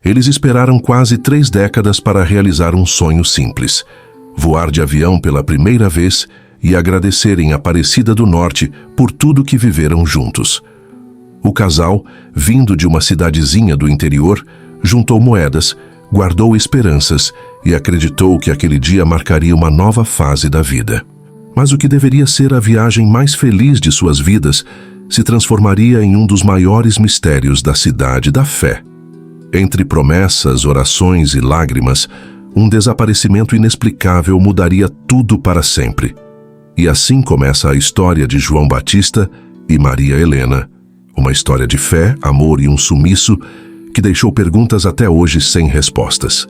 Eles esperaram quase 3 décadas para realizar um sonho simples: voar de avião pela primeira vez e agradecerem a Aparecida do Norte por tudo que viveram juntos. O casal, vindo de uma cidadezinha do interior, juntou moedas, guardou esperanças e acreditou que aquele dia marcaria uma nova fase da vida. Mas o que deveria ser a viagem mais feliz de suas vidas se transformaria em um dos maiores mistérios da cidade da fé. Entre promessas, orações e lágrimas, um desaparecimento inexplicável mudaria tudo para sempre. E assim começa a história de João Batista e Maria Helena, uma história de fé, amor e um sumiço que deixou perguntas até hoje sem respostas.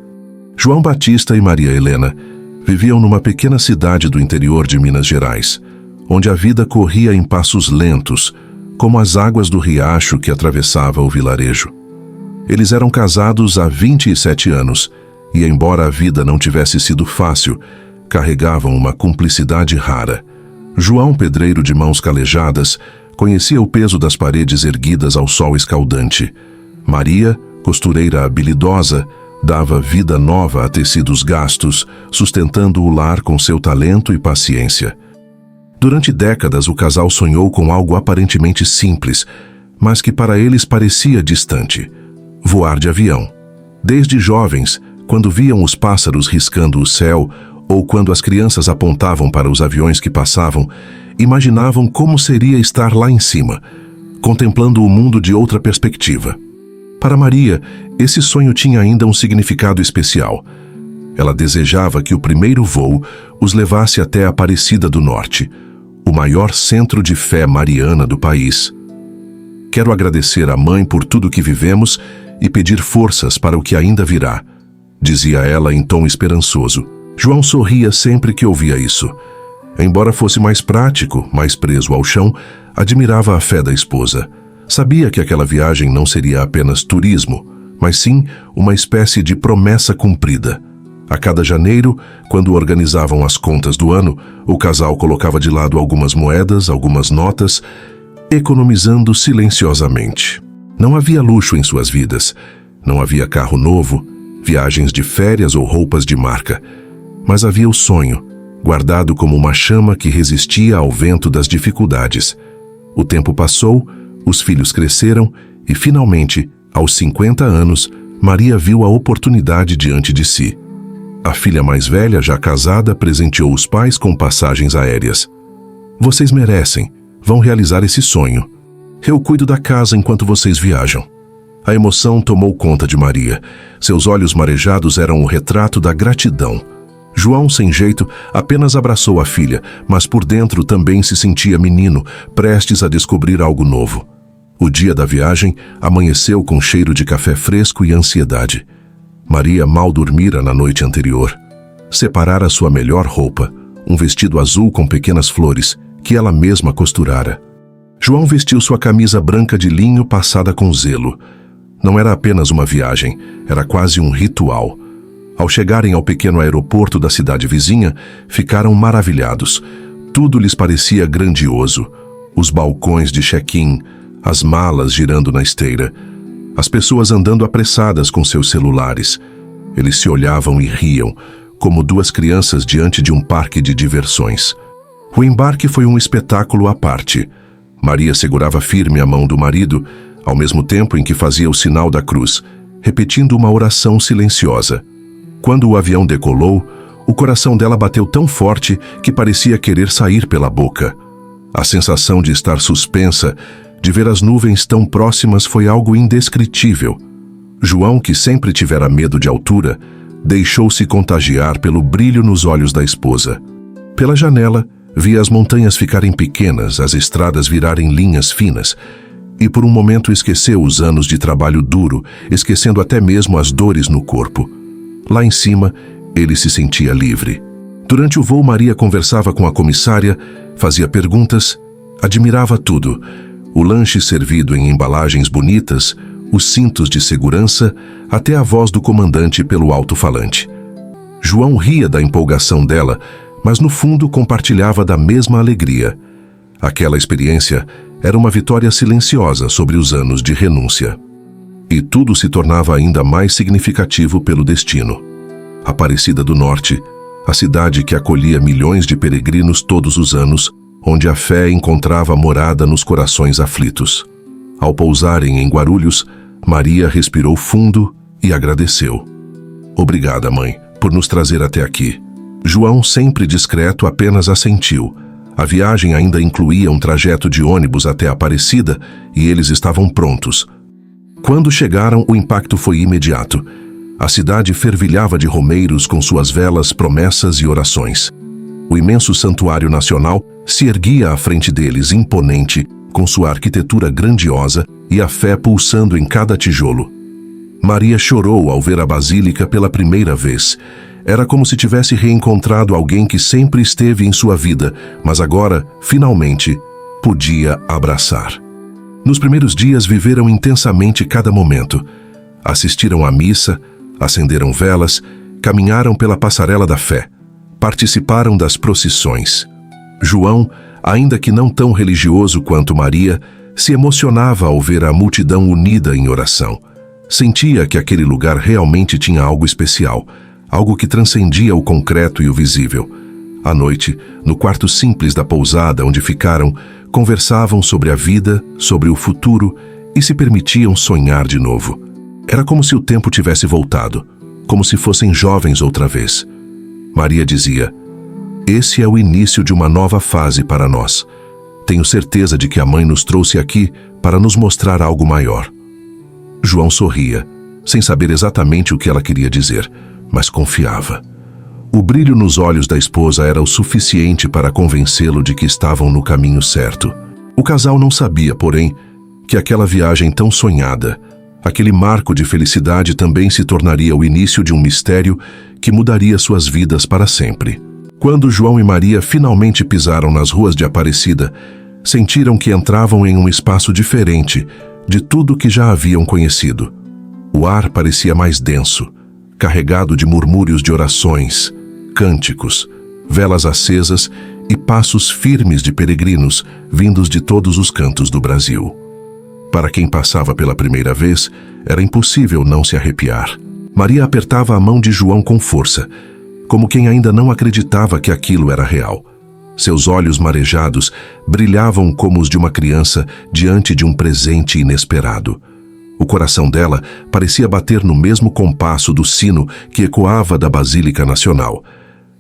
João Batista e Maria Helena viviam numa pequena cidade do interior de Minas Gerais, onde a vida corria em passos lentos, como as águas do riacho que atravessava o vilarejo. Eles eram casados há 27 anos e, embora a vida não tivesse sido fácil, carregavam uma cumplicidade rara. João, pedreiro de mãos calejadas, conhecia o peso das paredes erguidas ao sol escaldante. Maria, costureira habilidosa, dava vida nova a tecidos gastos, sustentando o lar com seu talento e paciência. Durante décadas, o casal sonhou com algo aparentemente simples, mas que para eles parecia distante: voar de avião. Desde jovens, quando viam os pássaros riscando o céu, ou quando as crianças apontavam para os aviões que passavam, imaginavam como seria estar lá em cima, contemplando o mundo de outra perspectiva. Para Maria, esse sonho tinha ainda um significado especial. Ela desejava que o primeiro voo os levasse até a Aparecida do Norte, o maior centro de fé mariana do país. Quero agradecer à Mãe por tudo que vivemos e pedir forças para o que ainda virá, dizia ela em tom esperançoso. João sorria sempre que ouvia isso. Embora fosse mais prático, mais preso ao chão, admirava a fé da esposa. Sabia que aquela viagem não seria apenas turismo, mas sim uma espécie de promessa cumprida. A cada janeiro, quando organizavam as contas do ano, o casal colocava de lado algumas moedas, algumas notas, economizando silenciosamente. Não havia luxo em suas vidas, não havia carro novo, viagens de férias ou roupas de marca, mas havia o sonho, guardado como uma chama que resistia ao vento das dificuldades. O tempo passou, os filhos cresceram e, finalmente, aos 50 anos, Maria viu a oportunidade diante de si. A filha mais velha, já casada, presenteou os pais com passagens aéreas. Vocês merecem, vão realizar esse sonho. Eu cuido da casa enquanto vocês viajam. A emoção tomou conta de Maria. Seus olhos marejados eram o retrato da gratidão. João, sem jeito, apenas abraçou a filha, mas por dentro também se sentia menino, prestes a descobrir algo novo. O dia da viagem amanheceu com cheiro de café fresco e ansiedade. Maria mal dormira na noite anterior. Separara sua melhor roupa, um vestido azul com pequenas flores, que ela mesma costurara. João vestiu sua camisa branca de linho passada com zelo. Não era apenas uma viagem, era quase um ritual. Ao chegarem ao pequeno aeroporto da cidade vizinha, ficaram maravilhados. Tudo lhes parecia grandioso. Os balcões de check-in, as malas girando na esteira, as pessoas andando apressadas com seus celulares. Eles se olhavam e riam, como duas crianças diante de um parque de diversões. O embarque foi um espetáculo à parte. Maria segurava firme a mão do marido, ao mesmo tempo em que fazia o sinal da cruz, repetindo uma oração silenciosa. Quando o avião decolou, o coração dela bateu tão forte que parecia querer sair pela boca. A sensação de estar suspensa, de ver as nuvens tão próximas, foi algo indescritível. João, que sempre tivera medo de altura, deixou-se contagiar pelo brilho nos olhos da esposa. Pela janela, via as montanhas ficarem pequenas, as estradas virarem linhas finas, e por um momento esqueceu os anos de trabalho duro, esquecendo até mesmo as dores no corpo. Lá em cima, ele se sentia livre. Durante o voo, Maria conversava com a comissária, fazia perguntas, admirava tudo: o lanche servido em embalagens bonitas, os cintos de segurança, até a voz do comandante pelo alto-falante. João ria da empolgação dela, mas no fundo compartilhava da mesma alegria. Aquela experiência era uma vitória silenciosa sobre os anos de renúncia. E tudo se tornava ainda mais significativo pelo destino. Aparecida do Norte, a cidade que acolhia milhões de peregrinos todos os anos, onde a fé encontrava morada nos corações aflitos. Ao pousarem em Guarulhos, Maria respirou fundo e agradeceu. Obrigada, mãe, por nos trazer até aqui. João, sempre discreto, apenas assentiu. A viagem ainda incluía um trajeto de ônibus até Aparecida e eles estavam prontos. Quando chegaram, o impacto foi imediato. A cidade fervilhava de romeiros com suas velas, promessas e orações. O imenso Santuário Nacional se erguia à frente deles, imponente, com sua arquitetura grandiosa e a fé pulsando em cada tijolo. Maria chorou ao ver a basílica pela primeira vez. Era como se tivesse reencontrado alguém que sempre esteve em sua vida, mas agora, finalmente, podia abraçar. Nos primeiros dias viveram intensamente cada momento. Assistiram à missa, acenderam velas, caminharam pela passarela da fé, participaram das procissões. João, ainda que não tão religioso quanto Maria, se emocionava ao ver a multidão unida em oração. Sentia que aquele lugar realmente tinha algo especial, algo que transcendia o concreto e o visível. À noite, no quarto simples da pousada onde ficaram, conversavam sobre a vida, sobre o futuro e se permitiam sonhar de novo. Era como se o tempo tivesse voltado, como se fossem jovens outra vez. Maria dizia: "Esse é o início de uma nova fase para nós. Tenho certeza de que a mãe nos trouxe aqui para nos mostrar algo maior." João sorria, sem saber exatamente o que ela queria dizer, mas confiava. O brilho nos olhos da esposa era o suficiente para convencê-lo de que estavam no caminho certo. O casal não sabia, porém, que aquela viagem tão sonhada, aquele marco de felicidade também se tornaria o início de um mistério que mudaria suas vidas para sempre. Quando João e Maria finalmente pisaram nas ruas de Aparecida, sentiram que entravam em um espaço diferente de tudo que já haviam conhecido. O ar parecia mais denso, carregado de murmúrios de orações, cânticos, velas acesas e passos firmes de peregrinos vindos de todos os cantos do Brasil. Para quem passava pela primeira vez, era impossível não se arrepiar. Maria apertava a mão de João com força, como quem ainda não acreditava que aquilo era real. Seus olhos marejados brilhavam como os de uma criança diante de um presente inesperado. O coração dela parecia bater no mesmo compasso do sino que ecoava da Basílica Nacional,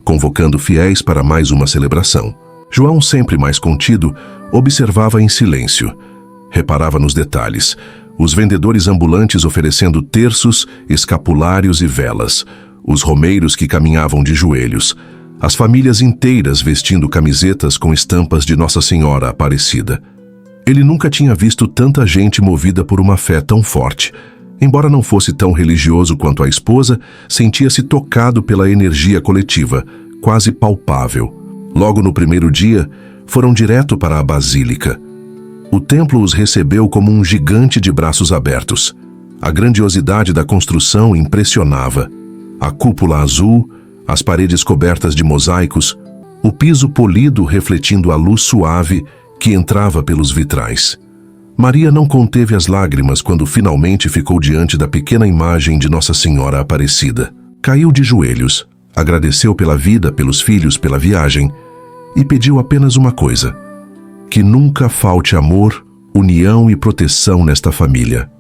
convocando fiéis para mais uma celebração. João, sempre mais contido, observava em silêncio. Reparava nos detalhes: os vendedores ambulantes oferecendo terços, escapulários e velas, os romeiros que caminhavam de joelhos, as famílias inteiras vestindo camisetas com estampas de Nossa Senhora Aparecida. Ele nunca tinha visto tanta gente movida por uma fé tão forte. Embora não fosse tão religioso quanto a esposa, sentia-se tocado pela energia coletiva, quase palpável. Logo no primeiro dia, foram direto para a Basílica. O templo os recebeu como um gigante de braços abertos. A grandiosidade da construção impressionava. A cúpula azul, as paredes cobertas de mosaicos, o piso polido refletindo a luz suave que entrava pelos vitrais. Maria não conteve as lágrimas quando finalmente ficou diante da pequena imagem de Nossa Senhora Aparecida. Caiu de joelhos, agradeceu pela vida, pelos filhos, pela viagem e pediu apenas uma coisa: que nunca falte amor, união e proteção nesta família.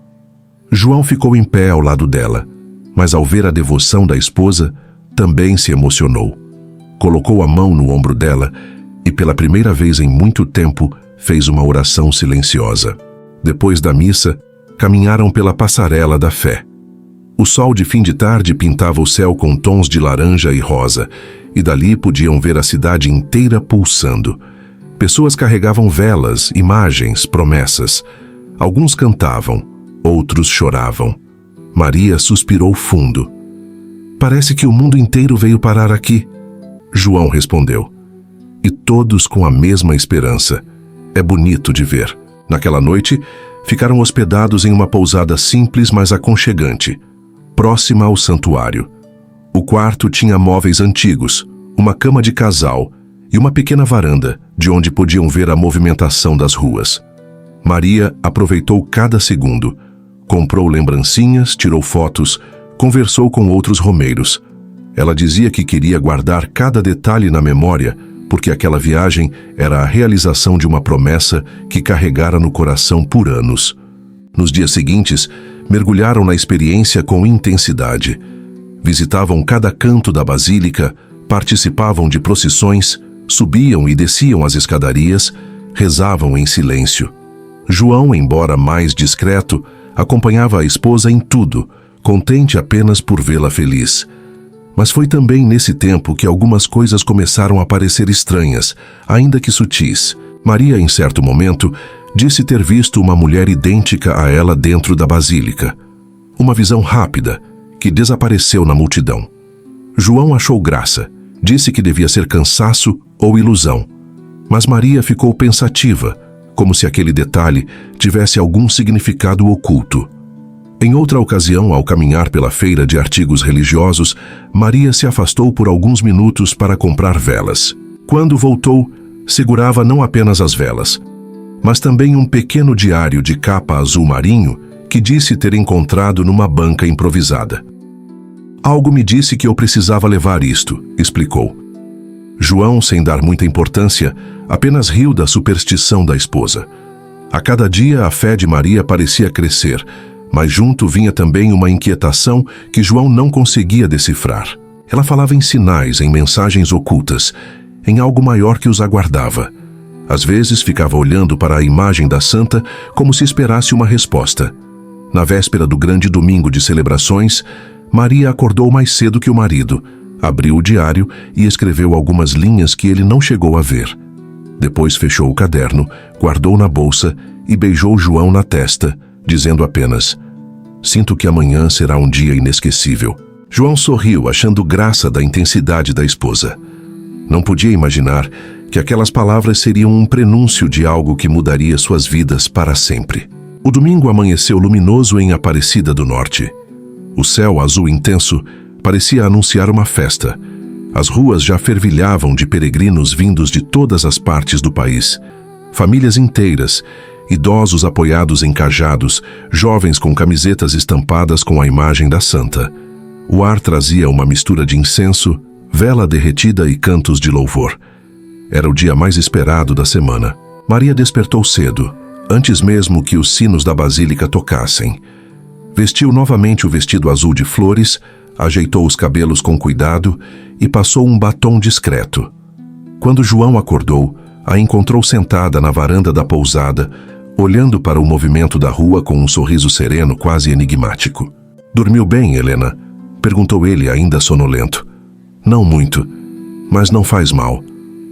João ficou em pé ao lado dela, mas ao ver a devoção da esposa, também se emocionou. Colocou a mão no ombro dela e, pela primeira vez em muito tempo, fez uma oração silenciosa. Depois da missa, caminharam pela passarela da fé. O sol de fim de tarde pintava o céu com tons de laranja e rosa, e dali podiam ver a cidade inteira pulsando. Pessoas carregavam velas, imagens, promessas. Alguns cantavam, outros choravam. Maria suspirou fundo. "Parece que o mundo inteiro veio parar aqui." João respondeu. "E todos com a mesma esperança. É bonito de ver." Naquela noite, ficaram hospedados em uma pousada simples, mas aconchegante, próxima ao santuário. O quarto tinha móveis antigos, uma cama de casal e uma pequena varanda, de onde podiam ver a movimentação das ruas. Maria aproveitou cada segundo. Comprou lembrancinhas, tirou fotos, conversou com outros romeiros. Ela dizia que queria guardar cada detalhe na memória, porque aquela viagem era a realização de uma promessa que carregara no coração por anos. Nos dias seguintes, mergulharam na experiência com intensidade. Visitavam cada canto da basílica, participavam de procissões, subiam e desciam as escadarias, rezavam em silêncio. João, embora mais discreto, acompanhava a esposa em tudo, contente apenas por vê-la feliz. Mas foi também nesse tempo que algumas coisas começaram a parecer estranhas, ainda que sutis. Maria, em certo momento, disse ter visto uma mulher idêntica a ela dentro da basílica. Uma visão rápida, que desapareceu na multidão. João achou graça, disse que devia ser cansaço ou ilusão. Mas Maria ficou pensativa, como se aquele detalhe tivesse algum significado oculto. Em outra ocasião, ao caminhar pela feira de artigos religiosos, Maria se afastou por alguns minutos para comprar velas. Quando voltou, segurava não apenas as velas, mas também um pequeno diário de capa azul marinho que disse ter encontrado numa banca improvisada. Algo me disse que eu precisava levar isto, explicou. João, sem dar muita importância, apenas riu da superstição da esposa. A cada dia a fé de Maria parecia crescer, mas junto vinha também uma inquietação que João não conseguia decifrar. Ela falava em sinais, em mensagens ocultas, em algo maior que os aguardava. Às vezes ficava olhando para a imagem da santa como se esperasse uma resposta. Na véspera do grande domingo de celebrações, Maria acordou mais cedo que o marido, abriu o diário e escreveu algumas linhas que ele não chegou a ver. Depois fechou o caderno, guardou na bolsa e beijou João na testa, dizendo apenas: "Sinto que amanhã será um dia inesquecível." João sorriu, achando graça da intensidade da esposa. Não podia imaginar que aquelas palavras seriam um prenúncio de algo que mudaria suas vidas para sempre. O domingo amanheceu luminoso em Aparecida do Norte. O céu azul intenso parecia anunciar uma festa. As ruas já fervilhavam de peregrinos vindos de todas as partes do país. Famílias inteiras, idosos apoiados em cajados, jovens com camisetas estampadas com a imagem da santa. O ar trazia uma mistura de incenso, vela derretida e cantos de louvor. Era o dia mais esperado da semana. Maria despertou cedo, antes mesmo que os sinos da basílica tocassem. Vestiu novamente o vestido azul de flores, ajeitou os cabelos com cuidado e passou um batom discreto. Quando João acordou, a encontrou sentada na varanda da pousada, olhando para o movimento da rua com um sorriso sereno quase enigmático. "Dormiu bem, Helena?" perguntou ele, ainda sonolento. "Não muito, mas não faz mal.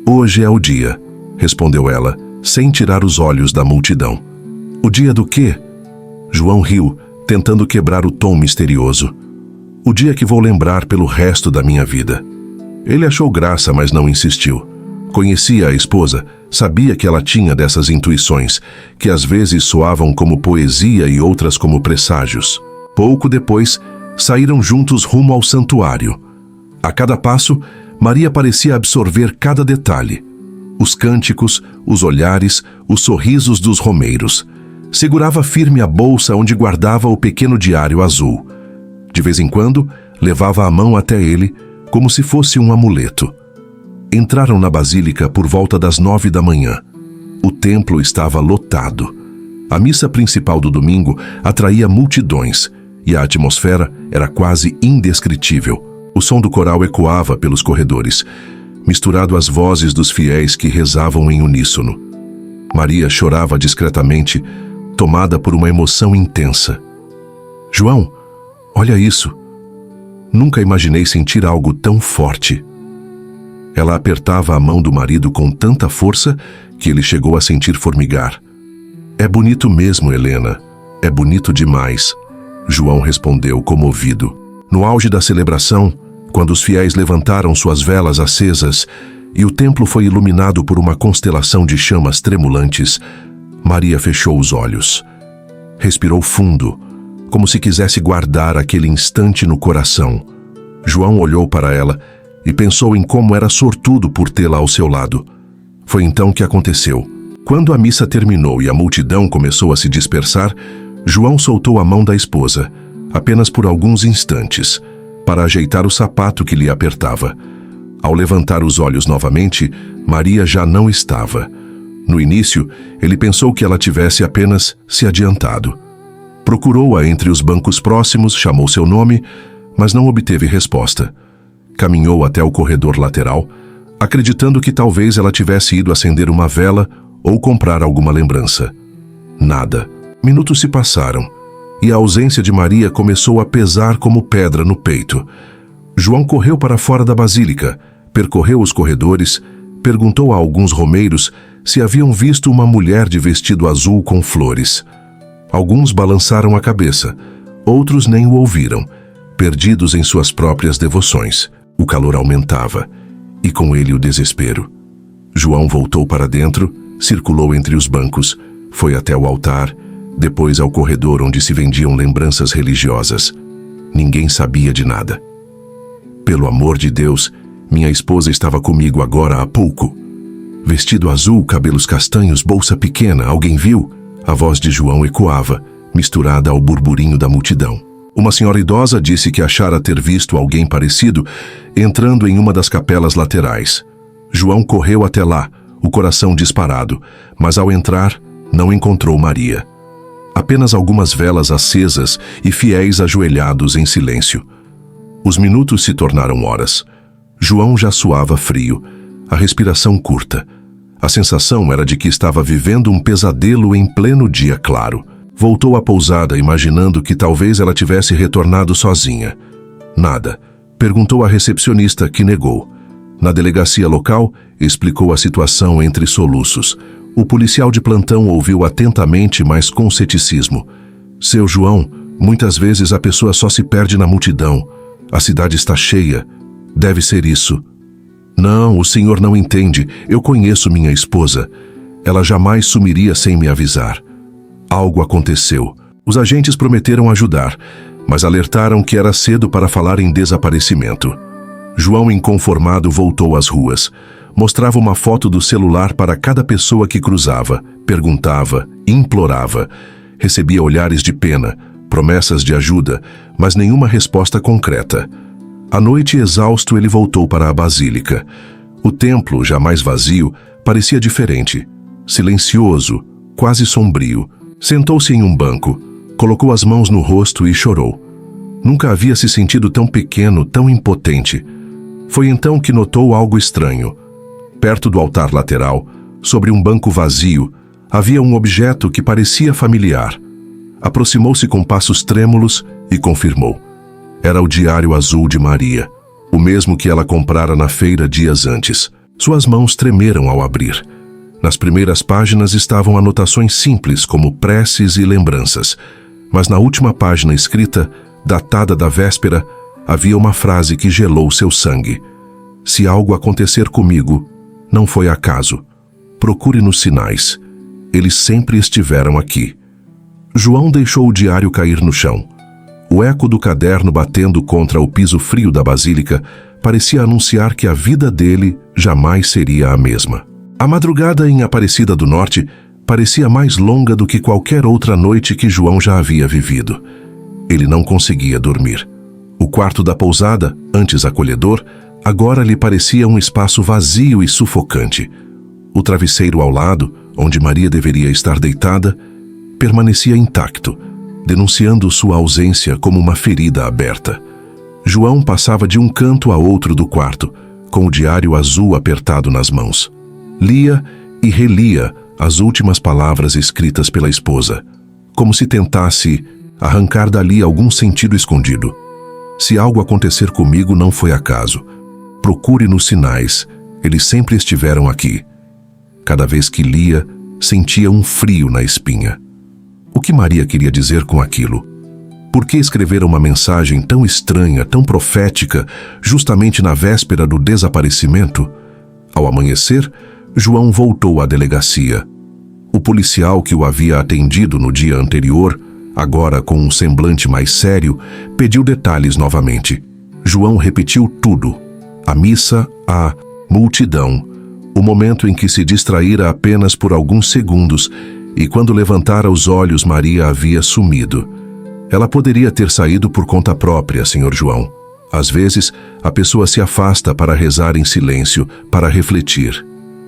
Hoje é o dia", respondeu ela, sem tirar os olhos da multidão. "O dia do quê?" João riu, tentando quebrar o tom misterioso. "O dia que vou lembrar pelo resto da minha vida." Ele achou graça, mas não insistiu. Conhecia a esposa, sabia que ela tinha dessas intuições, que às vezes soavam como poesia e outras como presságios. Pouco depois, saíram juntos rumo ao santuário. A cada passo, Maria parecia absorver cada detalhe. Os cânticos, os olhares, os sorrisos dos romeiros. Segurava firme a bolsa onde guardava o pequeno diário azul. De vez em quando, levava a mão até ele, como se fosse um amuleto. Entraram na basílica por volta das 9 da manhã. O templo estava lotado. A missa principal do domingo atraía multidões, e a atmosfera era quase indescritível. O som do coral ecoava pelos corredores, misturado às vozes dos fiéis que rezavam em uníssono. Maria chorava discretamente, tomada por uma emoção intensa. "João, olha isso. Nunca imaginei sentir algo tão forte." Ela apertava a mão do marido com tanta força que ele chegou a sentir formigar. "É bonito mesmo, Helena. É bonito demais", João respondeu comovido. No auge da celebração, quando os fiéis levantaram suas velas acesas e o templo foi iluminado por uma constelação de chamas tremulantes, Maria fechou os olhos. Respirou fundo, como se quisesse guardar aquele instante no coração. João olhou para ela e pensou em como era sortudo por tê-la ao seu lado. Foi então que aconteceu. Quando a missa terminou e a multidão começou a se dispersar, João soltou a mão da esposa, apenas por alguns instantes, para ajeitar o sapato que lhe apertava. Ao levantar os olhos novamente, Maria já não estava. No início, ele pensou que ela tivesse apenas se adiantado. Procurou-a entre os bancos próximos, chamou seu nome, mas não obteve resposta. Caminhou até o corredor lateral, acreditando que talvez ela tivesse ido acender uma vela ou comprar alguma lembrança. Nada. Minutos se passaram, e a ausência de Maria começou a pesar como pedra no peito. João correu para fora da basílica, percorreu os corredores, perguntou a alguns romeiros se haviam visto uma mulher de vestido azul com flores. Alguns balançaram a cabeça, outros nem o ouviram, perdidos em suas próprias devoções. O calor aumentava, e com ele o desespero. João voltou para dentro, circulou entre os bancos, foi até o altar, depois ao corredor onde se vendiam lembranças religiosas. Ninguém sabia de nada. Pelo amor de Deus, minha esposa estava comigo agora há pouco. Vestido azul, cabelos castanhos, bolsa pequena, alguém viu? A voz de João ecoava, misturada ao burburinho da multidão. Uma senhora idosa disse que achara ter visto alguém parecido entrando em uma das capelas laterais. João correu até lá, o coração disparado, mas ao entrar, não encontrou Maria. Apenas algumas velas acesas e fiéis ajoelhados em silêncio. Os minutos se tornaram horas. João já suava frio, a respiração curta. A sensação era de que estava vivendo um pesadelo em pleno dia claro. Voltou à pousada imaginando que talvez ela tivesse retornado sozinha. Nada. Perguntou à recepcionista, que negou. Na delegacia local, explicou a situação entre soluços. O policial de plantão ouviu atentamente, mas com ceticismo. Seu João, muitas vezes a pessoa só se perde na multidão. A cidade está cheia. Deve ser isso. Não, o senhor não entende. Eu conheço minha esposa. Ela jamais sumiria sem me avisar. Algo aconteceu. Os agentes prometeram ajudar, mas alertaram que era cedo para falar em desaparecimento. João, inconformado, voltou às ruas. Mostrava uma foto do celular para cada pessoa que cruzava, perguntava, implorava. Recebia olhares de pena, promessas de ajuda, mas nenhuma resposta concreta. À noite, exausto, ele voltou para a basílica. O templo, já mais vazio, parecia diferente. Silencioso, quase sombrio. Sentou-se em um banco, colocou as mãos no rosto e chorou. Nunca havia se sentido tão pequeno, tão impotente. Foi então que notou algo estranho. Perto do altar lateral, sobre um banco vazio, havia um objeto que parecia familiar. Aproximou-se com passos trêmulos e confirmou. Era o diário azul de Maria, o mesmo que ela comprara na feira dias antes. Suas mãos tremeram ao abrir. Nas primeiras páginas estavam anotações simples, como preces e lembranças. Mas na última página escrita, datada da véspera, havia uma frase que gelou seu sangue. Se algo acontecer comigo, não foi acaso. Procure nos sinais. Eles sempre estiveram aqui. João deixou o diário cair no chão. O eco do caderno batendo contra o piso frio da basílica parecia anunciar que a vida dele jamais seria a mesma. A madrugada em Aparecida do Norte parecia mais longa do que qualquer outra noite que João já havia vivido. Ele não conseguia dormir. O quarto da pousada, antes acolhedor, agora lhe parecia um espaço vazio e sufocante. O travesseiro ao lado, onde Maria deveria estar deitada, permanecia intacto, denunciando sua ausência como uma ferida aberta. João passava de um canto a outro do quarto, com o diário azul apertado nas mãos. Lia e relia as últimas palavras escritas pela esposa, como se tentasse arrancar dali algum sentido escondido. Se algo acontecer comigo, não foi acaso. Procure nos sinais, eles sempre estiveram aqui. Cada vez que lia, sentia um frio na espinha. O que Maria queria dizer com aquilo? Por que escrever uma mensagem tão estranha, tão profética, justamente na véspera do desaparecimento? Ao amanhecer, João voltou à delegacia. O policial que o havia atendido no dia anterior, agora com um semblante mais sério, pediu detalhes novamente. João repetiu tudo. A missa, a multidão, o momento em que se distraíra apenas por alguns segundos e quando levantara os olhos, Maria havia sumido. Ela poderia ter saído por conta própria, Sr. João. Às vezes, a pessoa se afasta para rezar em silêncio, para refletir.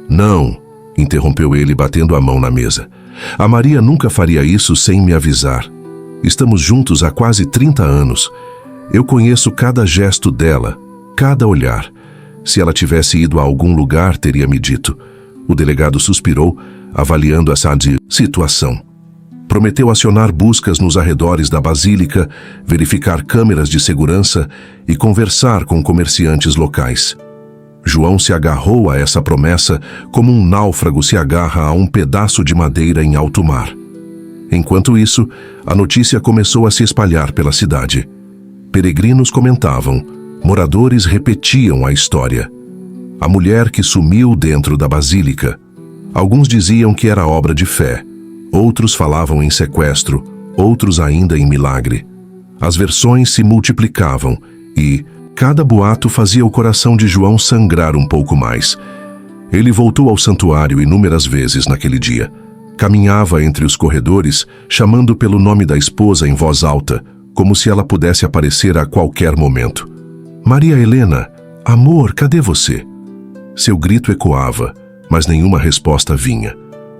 Não, interrompeu ele, batendo a mão na mesa. A Maria nunca faria isso sem me avisar. Estamos juntos há quase 30 anos. Eu conheço cada gesto dela, cada olhar. Se ela tivesse ido a algum lugar, teria me dito. O delegado suspirou, avaliando essa situação. Prometeu acionar buscas nos arredores da basílica, verificar câmeras de segurança e conversar com comerciantes locais. João se agarrou a essa promessa como um náufrago se agarra a um pedaço de madeira em alto mar. Enquanto isso, a notícia começou a se espalhar pela cidade. Peregrinos comentavam, moradores repetiam a história. A mulher que sumiu dentro da basílica. Alguns diziam que era obra de fé. Outros falavam em sequestro, outros ainda em milagre. As versões se multiplicavam e cada boato fazia o coração de João sangrar um pouco mais. Ele voltou ao santuário inúmeras vezes naquele dia. Caminhava entre os corredores, chamando pelo nome da esposa em voz alta, como se ela pudesse aparecer a qualquer momento. Maria Helena, amor, cadê você? Seu grito ecoava, mas nenhuma resposta vinha.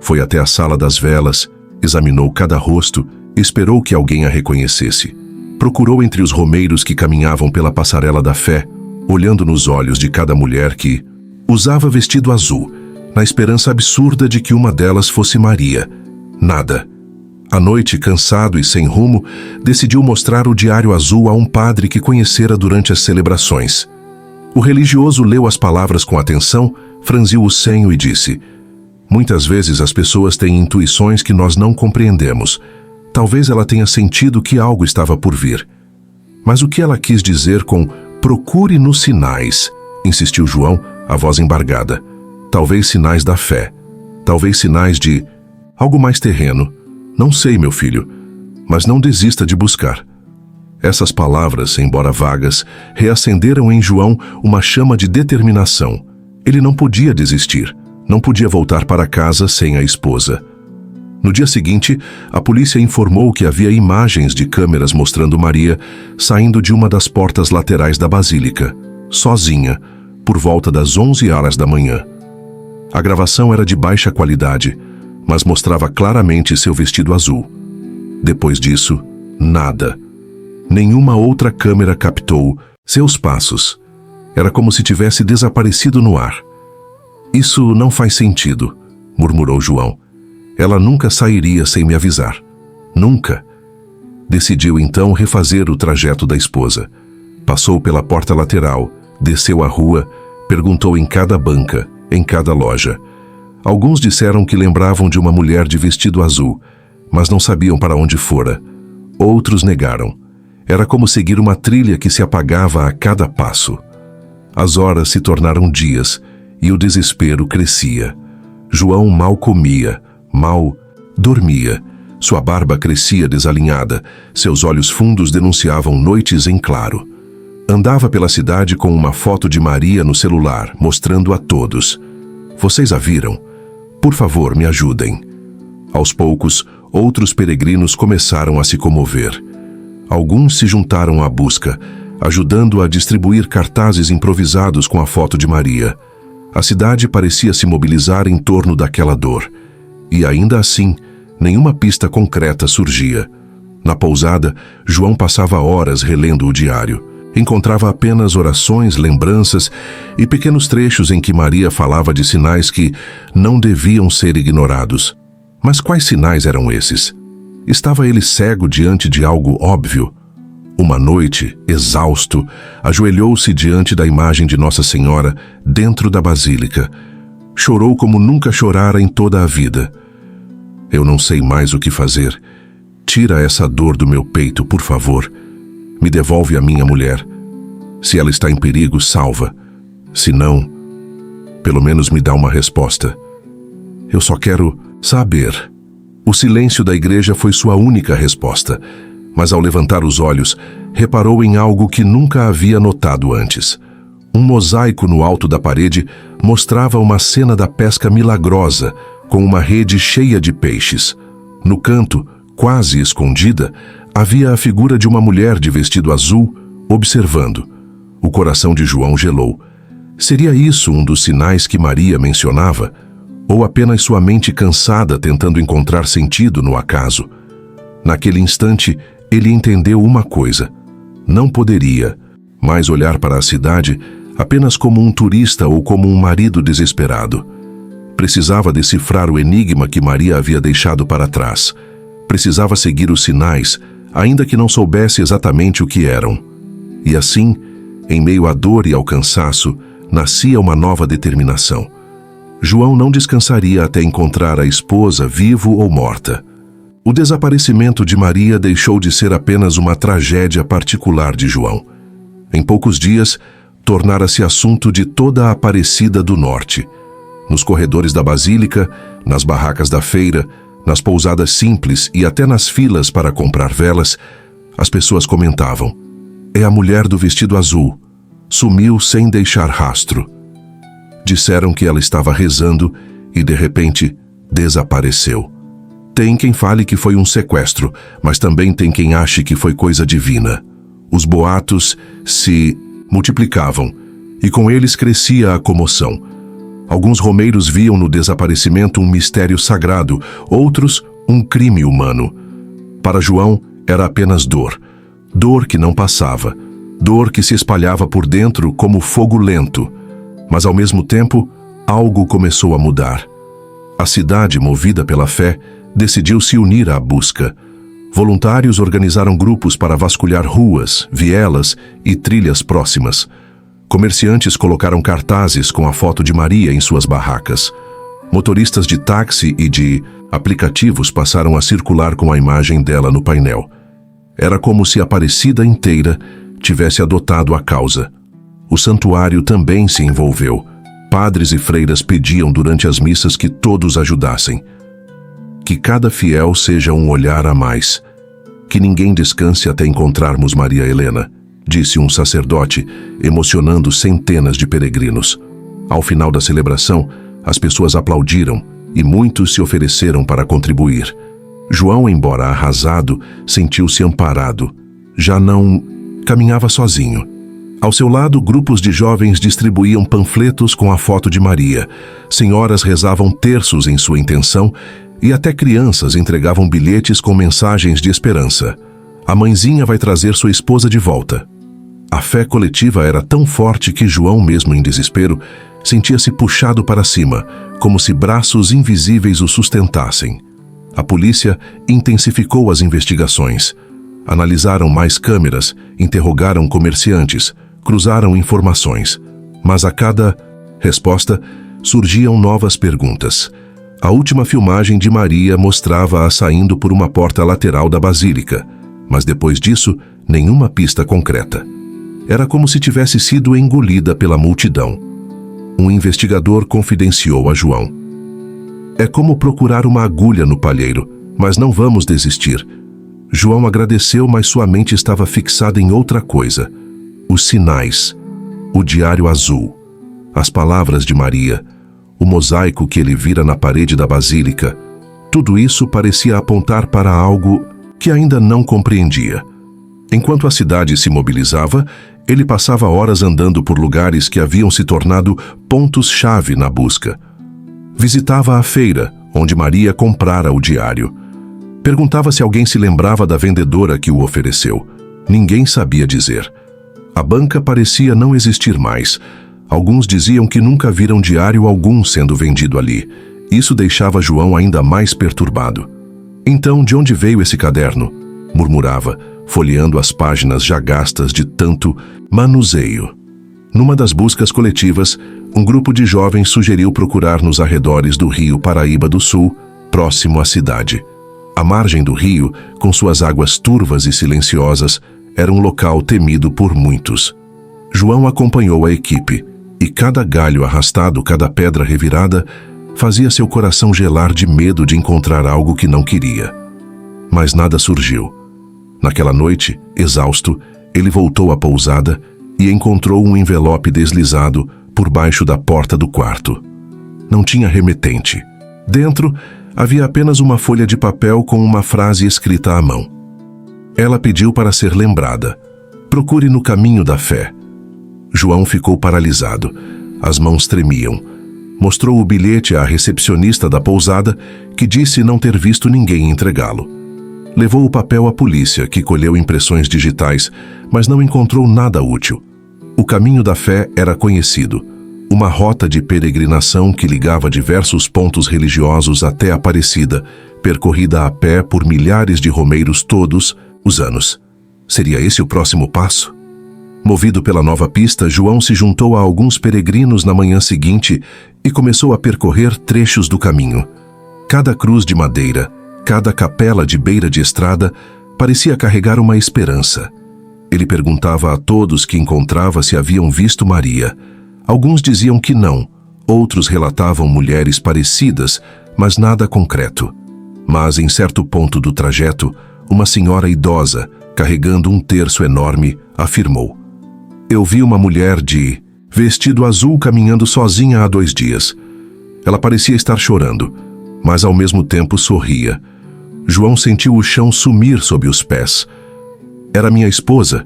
Foi até a sala das velas, examinou cada rosto, esperou que alguém a reconhecesse. Procurou entre os romeiros que caminhavam pela passarela da fé, olhando nos olhos de cada mulher que usava vestido azul, na esperança absurda de que uma delas fosse Maria. Nada. À noite, cansado e sem rumo, decidiu mostrar o diário azul a um padre que conhecera durante as celebrações. O religioso leu as palavras com atenção, franziu o senho e disse: muitas vezes as pessoas têm intuições que nós não compreendemos. Talvez ela tenha sentido que algo estava por vir. Mas o que ela quis dizer com procure nos sinais? Insistiu João, a voz embargada. Talvez sinais da fé. Talvez sinais de algo mais terreno. Não sei, meu filho, mas não desista de buscar. Essas palavras, embora vagas, reacenderam em João uma chama de determinação. Ele não podia desistir. Não podia voltar para casa sem a esposa. No dia seguinte, a polícia informou que havia imagens de câmeras mostrando Maria saindo de uma das portas laterais da basílica, sozinha, por volta das 11h da manhã. A gravação era de baixa qualidade, mas mostrava claramente seu vestido azul. Depois disso, nada. Nenhuma outra câmera captou seus passos. Era como se tivesse desaparecido no ar. Isso não faz sentido, murmurou João. Ela nunca sairia sem me avisar. Nunca. Decidiu então refazer o trajeto da esposa. Passou pela porta lateral, desceu a rua, perguntou em cada banca, em cada loja. Alguns disseram que lembravam de uma mulher de vestido azul, mas não sabiam para onde fora. Outros negaram. Era como seguir uma trilha que se apagava a cada passo. As horas se tornaram dias e o desespero crescia. João mal comia, mal dormia. Sua barba crescia desalinhada, seus olhos fundos denunciavam noites em claro. Andava pela cidade com uma foto de Maria no celular, mostrando a todos. Vocês a viram? Por favor, me ajudem. Aos poucos, outros peregrinos começaram a se comover. Alguns se juntaram à busca, ajudando a distribuir cartazes improvisados com a foto de Maria. A cidade parecia se mobilizar em torno daquela dor. E ainda assim, nenhuma pista concreta surgia. Na pousada, João passava horas relendo o diário. Encontrava apenas orações, lembranças e pequenos trechos em que Maria falava de sinais que não deviam ser ignorados. Mas quais sinais eram esses? Estava ele cego diante de algo óbvio? Uma noite, exausto, ajoelhou-se diante da imagem de Nossa Senhora dentro da basílica. Chorou como nunca chorara em toda a vida. Eu não sei mais o que fazer. Tira essa dor do meu peito, por favor. Me devolve a minha mulher. Se ela está em perigo, salva. Se não, pelo menos me dá uma resposta. Eu só quero saber. O silêncio da igreja foi sua única resposta, mas ao levantar os olhos, reparou em algo que nunca havia notado antes. Um mosaico no alto da parede mostrava uma cena da pesca milagrosa, com uma rede cheia de peixes. No canto, quase escondida, havia a figura de uma mulher de vestido azul, observando. O coração de João gelou. Seria isso um dos sinais que Maria mencionava? Ou apenas sua mente cansada tentando encontrar sentido no acaso? Naquele instante, ele entendeu uma coisa. Não poderia mais olhar para a cidade apenas como um turista ou como um marido desesperado. Precisava decifrar o enigma que Maria havia deixado para trás. Precisava seguir os sinais, ainda que não soubesse exatamente o que eram. E assim, em meio à dor e ao cansaço, nascia uma nova determinação. João não descansaria até encontrar a esposa, vivo ou morta. O desaparecimento de Maria deixou de ser apenas uma tragédia particular de João. Em poucos dias, tornara-se assunto de toda a Aparecida do Norte. Nos corredores da Basílica, nas barracas da feira, nas pousadas simples e até nas filas para comprar velas, as pessoas comentavam: "É a mulher do vestido azul. Sumiu sem deixar rastro." Disseram que ela estava rezando e, de repente, desapareceu. Tem quem fale que foi um sequestro, mas também tem quem ache que foi coisa divina. Os boatos se multiplicavam e com eles crescia a comoção. Alguns romeiros viam no desaparecimento um mistério sagrado, outros um crime humano. Para João, era apenas dor. Dor que não passava. Dor que se espalhava por dentro como fogo lento. Mas ao mesmo tempo, algo começou a mudar. A cidade, movida pela fé, decidiu se unir à busca. Voluntários organizaram grupos para vasculhar ruas, vielas e trilhas próximas. Comerciantes colocaram cartazes com a foto de Maria em suas barracas. Motoristas de táxi e de aplicativos passaram a circular com a imagem dela no painel. Era como se a Aparecida inteira tivesse adotado a causa. O santuário também se envolveu. Padres e freiras pediam durante as missas que todos ajudassem. Que cada fiel seja um olhar a mais. Que ninguém descanse até encontrarmos Maria Helena, disse um sacerdote, emocionando centenas de peregrinos. Ao final da celebração, as pessoas aplaudiram e muitos se ofereceram para contribuir. João, embora arrasado, sentiu-se amparado. Já não caminhava sozinho. Ao seu lado, grupos de jovens distribuíam panfletos com a foto de Maria. Senhoras rezavam terços em sua intenção e até crianças entregavam bilhetes com mensagens de esperança. A mãezinha vai trazer sua esposa de volta. A fé coletiva era tão forte que João, mesmo em desespero, sentia-se puxado para cima, como se braços invisíveis o sustentassem. A polícia intensificou as investigações. Analisaram mais câmeras, interrogaram comerciantes, cruzaram informações. Mas a cada resposta surgiam novas perguntas. A última filmagem de Maria mostrava-a saindo por uma porta lateral da basílica, mas depois disso, nenhuma pista concreta. Era como se tivesse sido engolida pela multidão. Um investigador confidenciou a João: "É como procurar uma agulha no palheiro, mas não vamos desistir." João agradeceu, mas sua mente estava fixada em outra coisa. Os sinais, o diário azul, as palavras de Maria, o mosaico que ele vira na parede da basílica. Tudo isso parecia apontar para algo que ainda não compreendia. Enquanto a cidade se mobilizava, ele passava horas andando por lugares que haviam se tornado pontos-chave na busca. Visitava a feira, onde Maria comprara o diário. Perguntava se alguém se lembrava da vendedora que o ofereceu. Ninguém sabia dizer. A banca parecia não existir mais. Alguns diziam que nunca viram diário algum sendo vendido ali. Isso deixava João ainda mais perturbado. "Então, de onde veio esse caderno?" murmurava, folheando as páginas já gastas de tanto manuseio. Numa das buscas coletivas, um grupo de jovens sugeriu procurar nos arredores do rio Paraíba do Sul, próximo à cidade. A margem do rio, com suas águas turvas e silenciosas, era um local temido por muitos. João acompanhou a equipe, e cada galho arrastado, cada pedra revirada, fazia seu coração gelar de medo de encontrar algo que não queria. Mas nada surgiu. Naquela noite, exausto, ele voltou à pousada e encontrou um envelope deslizado por baixo da porta do quarto. Não tinha remetente, Dentro, havia apenas uma folha de papel com uma frase escrita à mão. Ela pediu para ser lembrada: procure no caminho da fé. João ficou paralisado. As mãos tremiam. Mostrou o bilhete à recepcionista da pousada, que disse não ter visto ninguém entregá-lo. Levou o papel à polícia, que colheu impressões digitais, mas não encontrou nada útil. O caminho da fé era conhecido. Uma rota de peregrinação que ligava diversos pontos religiosos até Aparecida, percorrida a pé por milhares de romeiros todos os anos. Seria esse o próximo passo? Movido pela nova pista, João se juntou a alguns peregrinos na manhã seguinte e começou a percorrer trechos do caminho. Cada cruz de madeira, cada capela de beira de estrada, parecia carregar uma esperança. Ele perguntava a todos que encontrava se haviam visto Maria. Alguns diziam que não, outros relatavam mulheres parecidas, mas nada concreto. Mas, em certo ponto do trajeto, uma senhora idosa, carregando um terço enorme, afirmou: eu vi uma mulher de vestido azul caminhando sozinha há 2 dias. Ela parecia estar chorando, mas ao mesmo tempo sorria. João sentiu o chão sumir sob os pés. Era minha esposa.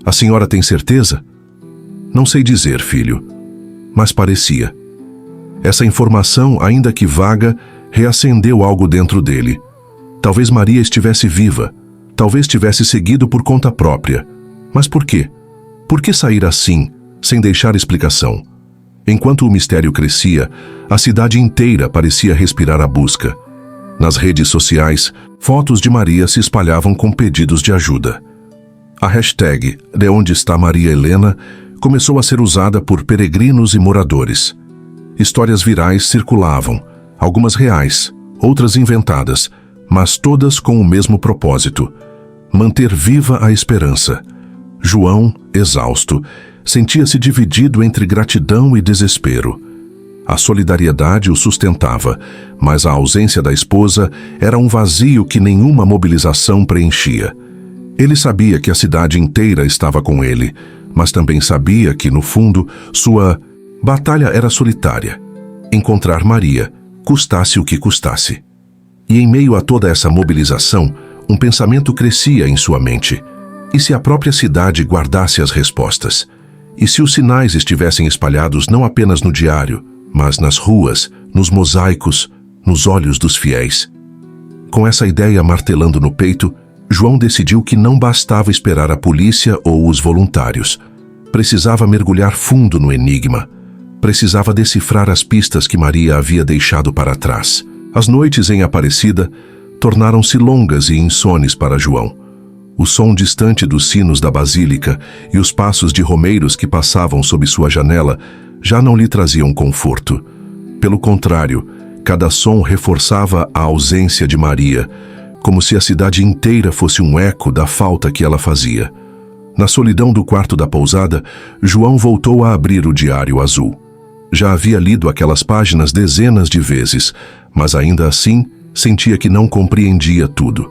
A senhora tem certeza? Não sei dizer, filho, mas parecia. Essa informação, ainda que vaga, reacendeu algo dentro dele. Talvez Maria estivesse viva. Talvez tivesse seguido por conta própria. Mas por quê? Por que sair assim, sem deixar explicação? Enquanto o mistério crescia, a cidade inteira parecia respirar a busca. Nas redes sociais, fotos de Maria se espalhavam com pedidos de ajuda. A hashtag "De onde está Maria Helena" começou a ser usada por peregrinos e moradores. Histórias virais circulavam, algumas reais, outras inventadas, mas todas com o mesmo propósito: manter viva a esperança. João, exausto, sentia-se dividido entre gratidão e desespero. A solidariedade o sustentava, mas a ausência da esposa era um vazio que nenhuma mobilização preenchia. Ele sabia que a cidade inteira estava com ele, mas também sabia que, no fundo, sua batalha era solitária: encontrar Maria, custasse o que custasse. E em meio a toda essa mobilização, um pensamento crescia em sua mente: e se a própria cidade guardasse as respostas? E se os sinais estivessem espalhados não apenas no diário, mas nas ruas, nos mosaicos, nos olhos dos fiéis? Com essa ideia martelando no peito, João decidiu que não bastava esperar a polícia ou os voluntários. Precisava mergulhar fundo no enigma. Precisava decifrar as pistas que Maria havia deixado para trás. As noites em Aparecida tornaram-se longas e insones para João. O som distante dos sinos da basílica e os passos de romeiros que passavam sob sua janela já não lhe traziam conforto. Pelo contrário, cada som reforçava a ausência de Maria, como se a cidade inteira fosse um eco da falta que ela fazia. Na solidão do quarto da pousada, João voltou a abrir o diário azul. Já havia lido aquelas páginas dezenas de vezes, mas ainda assim sentia que não compreendia tudo.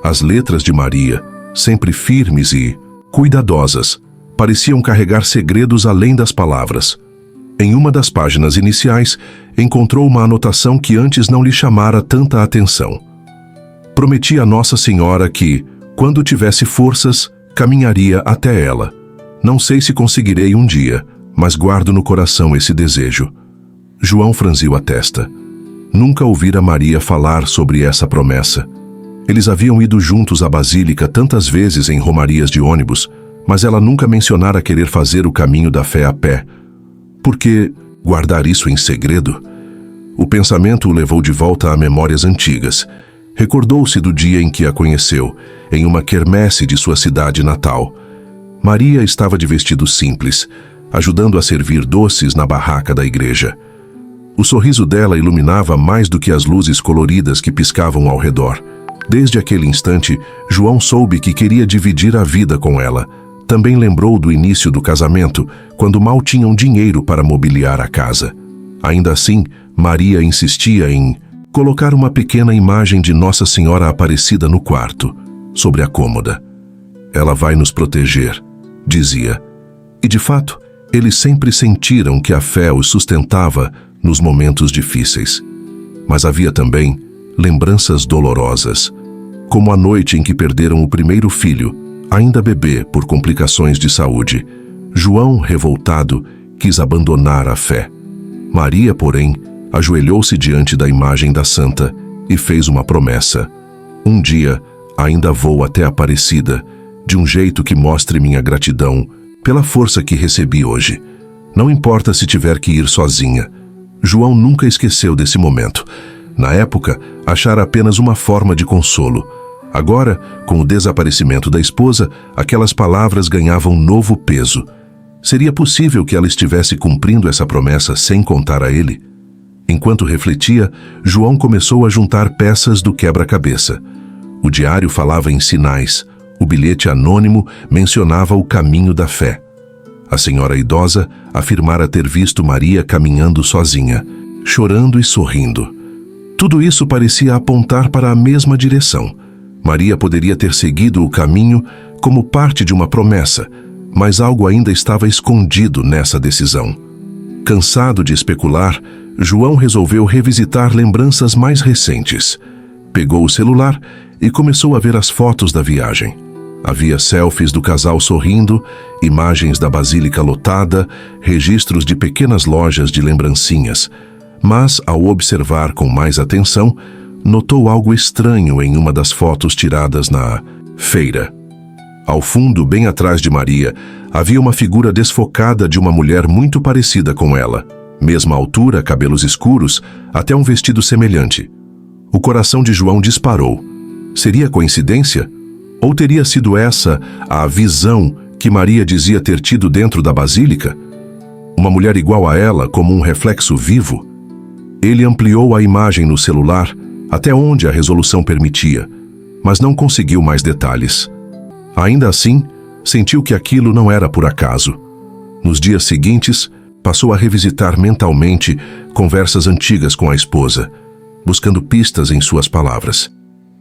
As letras de Maria, sempre firmes e cuidadosas, pareciam carregar segredos além das palavras. Em uma das páginas iniciais, encontrou uma anotação que antes não lhe chamara tanta atenção. Prometi a Nossa Senhora que, quando tivesse forças, caminharia até ela. Não sei se conseguirei um dia, mas guardo no coração esse desejo. João franziu a testa. Nunca ouvira Maria falar sobre essa promessa. Eles haviam ido juntos à Basílica tantas vezes em romarias de ônibus, mas ela nunca mencionara querer fazer o caminho da fé a pé. Por que guardar isso em segredo? O pensamento o levou de volta a memórias antigas. Recordou-se do dia em que a conheceu, em uma quermesse de sua cidade natal. Maria estava de vestido simples, ajudando a servir doces na barraca da igreja. O sorriso dela iluminava mais do que as luzes coloridas que piscavam ao redor. Desde aquele instante, João soube que queria dividir a vida com ela. Também lembrou do início do casamento, quando mal tinham dinheiro para mobiliar a casa. Ainda assim, Maria insistia em colocar uma pequena imagem de Nossa Senhora Aparecida no quarto, sobre a cômoda. Ela vai nos proteger, dizia. E de fato, eles sempre sentiram que a fé os sustentava nos momentos difíceis. Mas havia também lembranças dolorosas, como a noite em que perderam o primeiro filho, ainda bebê por complicações de saúde. João, revoltado, quis abandonar a fé. Maria, porém, ajoelhou-se diante da imagem da santa e fez uma promessa: um dia ainda vou até Aparecida, de um jeito que mostre minha gratidão pela força que recebi hoje. Não importa se tiver que ir sozinha. João nunca esqueceu desse momento. Na época, achara apenas uma forma de consolo. Agora, com o desaparecimento da esposa, aquelas palavras ganhavam novo peso. Seria possível que ela estivesse cumprindo essa promessa sem contar a ele? Enquanto refletia, João começou a juntar peças do quebra-cabeça. O diário falava em sinais. O bilhete anônimo mencionava o caminho da fé. A senhora idosa afirmara ter visto Maria caminhando sozinha, chorando e sorrindo. Tudo isso parecia apontar para a mesma direção. Maria poderia ter seguido o caminho como parte de uma promessa, mas algo ainda estava escondido nessa decisão. Cansado de especular, João resolveu revisitar lembranças mais recentes. Pegou o celular e começou a ver as fotos da viagem. Havia selfies do casal sorrindo, imagens da basílica lotada, registros de pequenas lojas de lembrancinhas. Mas, ao observar com mais atenção, notou algo estranho em uma das fotos tiradas na feira. Ao fundo, bem atrás de Maria, havia uma figura desfocada de uma mulher muito parecida com ela. Mesma altura, cabelos escuros, até um vestido semelhante. O coração de João disparou. Seria coincidência? Ou teria sido essa a visão que Maria dizia ter tido dentro da basílica? Uma mulher igual a ela, como um reflexo vivo? Ele ampliou a imagem no celular até onde a resolução permitia, mas não conseguiu mais detalhes. Ainda assim, sentiu que aquilo não era por acaso. Nos dias seguintes, passou a revisitar mentalmente conversas antigas com a esposa, buscando pistas em suas palavras.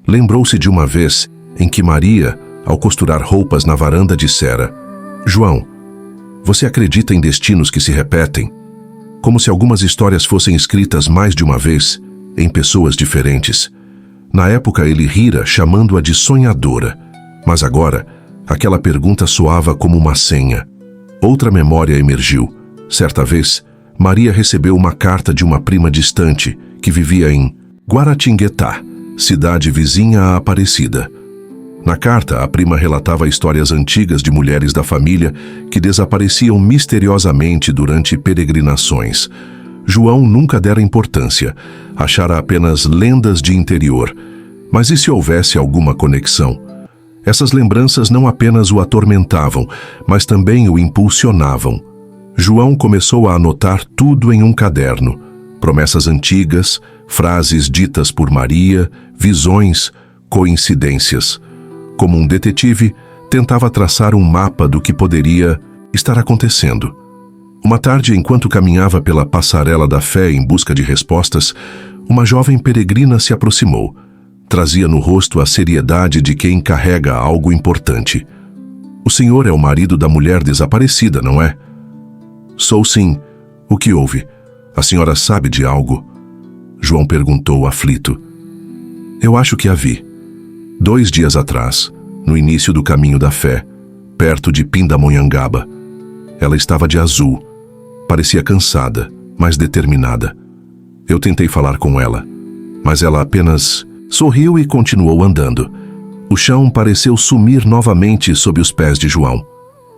Lembrou-se de uma vez em que Maria, ao costurar roupas na varanda, dissera: João, você acredita em destinos que se repetem? Como se algumas histórias fossem escritas mais de uma vez, em pessoas diferentes. Na época ele rira, chamando-a de sonhadora, mas agora aquela pergunta soava como uma senha. Outra memória emergiu. Certa vez, Maria recebeu uma carta de uma prima distante que vivia em Guaratinguetá, cidade vizinha a Aparecida. Na carta, a prima relatava histórias antigas de mulheres da família que desapareciam misteriosamente durante peregrinações. João nunca dera importância, achara apenas lendas de interior. Mas e se houvesse alguma conexão? Essas lembranças não apenas o atormentavam, mas também o impulsionavam. João começou a anotar tudo em um caderno. Promessas antigas, frases ditas por Maria, visões, coincidências. Como um detetive, tentava traçar um mapa do que poderia estar acontecendo. Uma tarde, enquanto caminhava pela passarela da fé em busca de respostas, uma jovem peregrina se aproximou. Trazia no rosto a seriedade de quem carrega algo importante. O senhor é o marido da mulher desaparecida, não é? Sou sim. O que houve? A senhora sabe de algo? João perguntou aflito. Eu acho que a vi. 2 dias atrás, no início do caminho da fé, perto de Pindamonhangaba. Ela estava de azul. Parecia cansada, mas determinada. Eu tentei falar com ela, mas ela apenas sorriu e continuou andando. O chão pareceu sumir novamente sob os pés de João.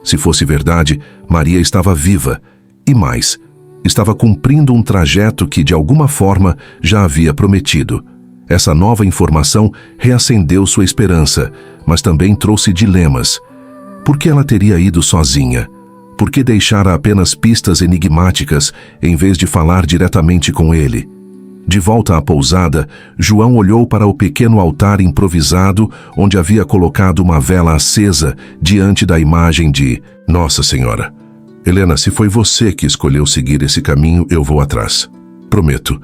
Se fosse verdade, Maria estava viva, e mais, estava cumprindo um trajeto que de alguma forma já havia prometido. Essa nova informação reacendeu sua esperança, mas também trouxe dilemas. Por que ela teria ido sozinha? Por que deixara apenas pistas enigmáticas em vez de falar diretamente com ele? De volta à pousada, João olhou para o pequeno altar improvisado onde havia colocado uma vela acesa diante da imagem de Nossa Senhora. Helena, se foi você que escolheu seguir esse caminho, eu vou atrás. Prometo,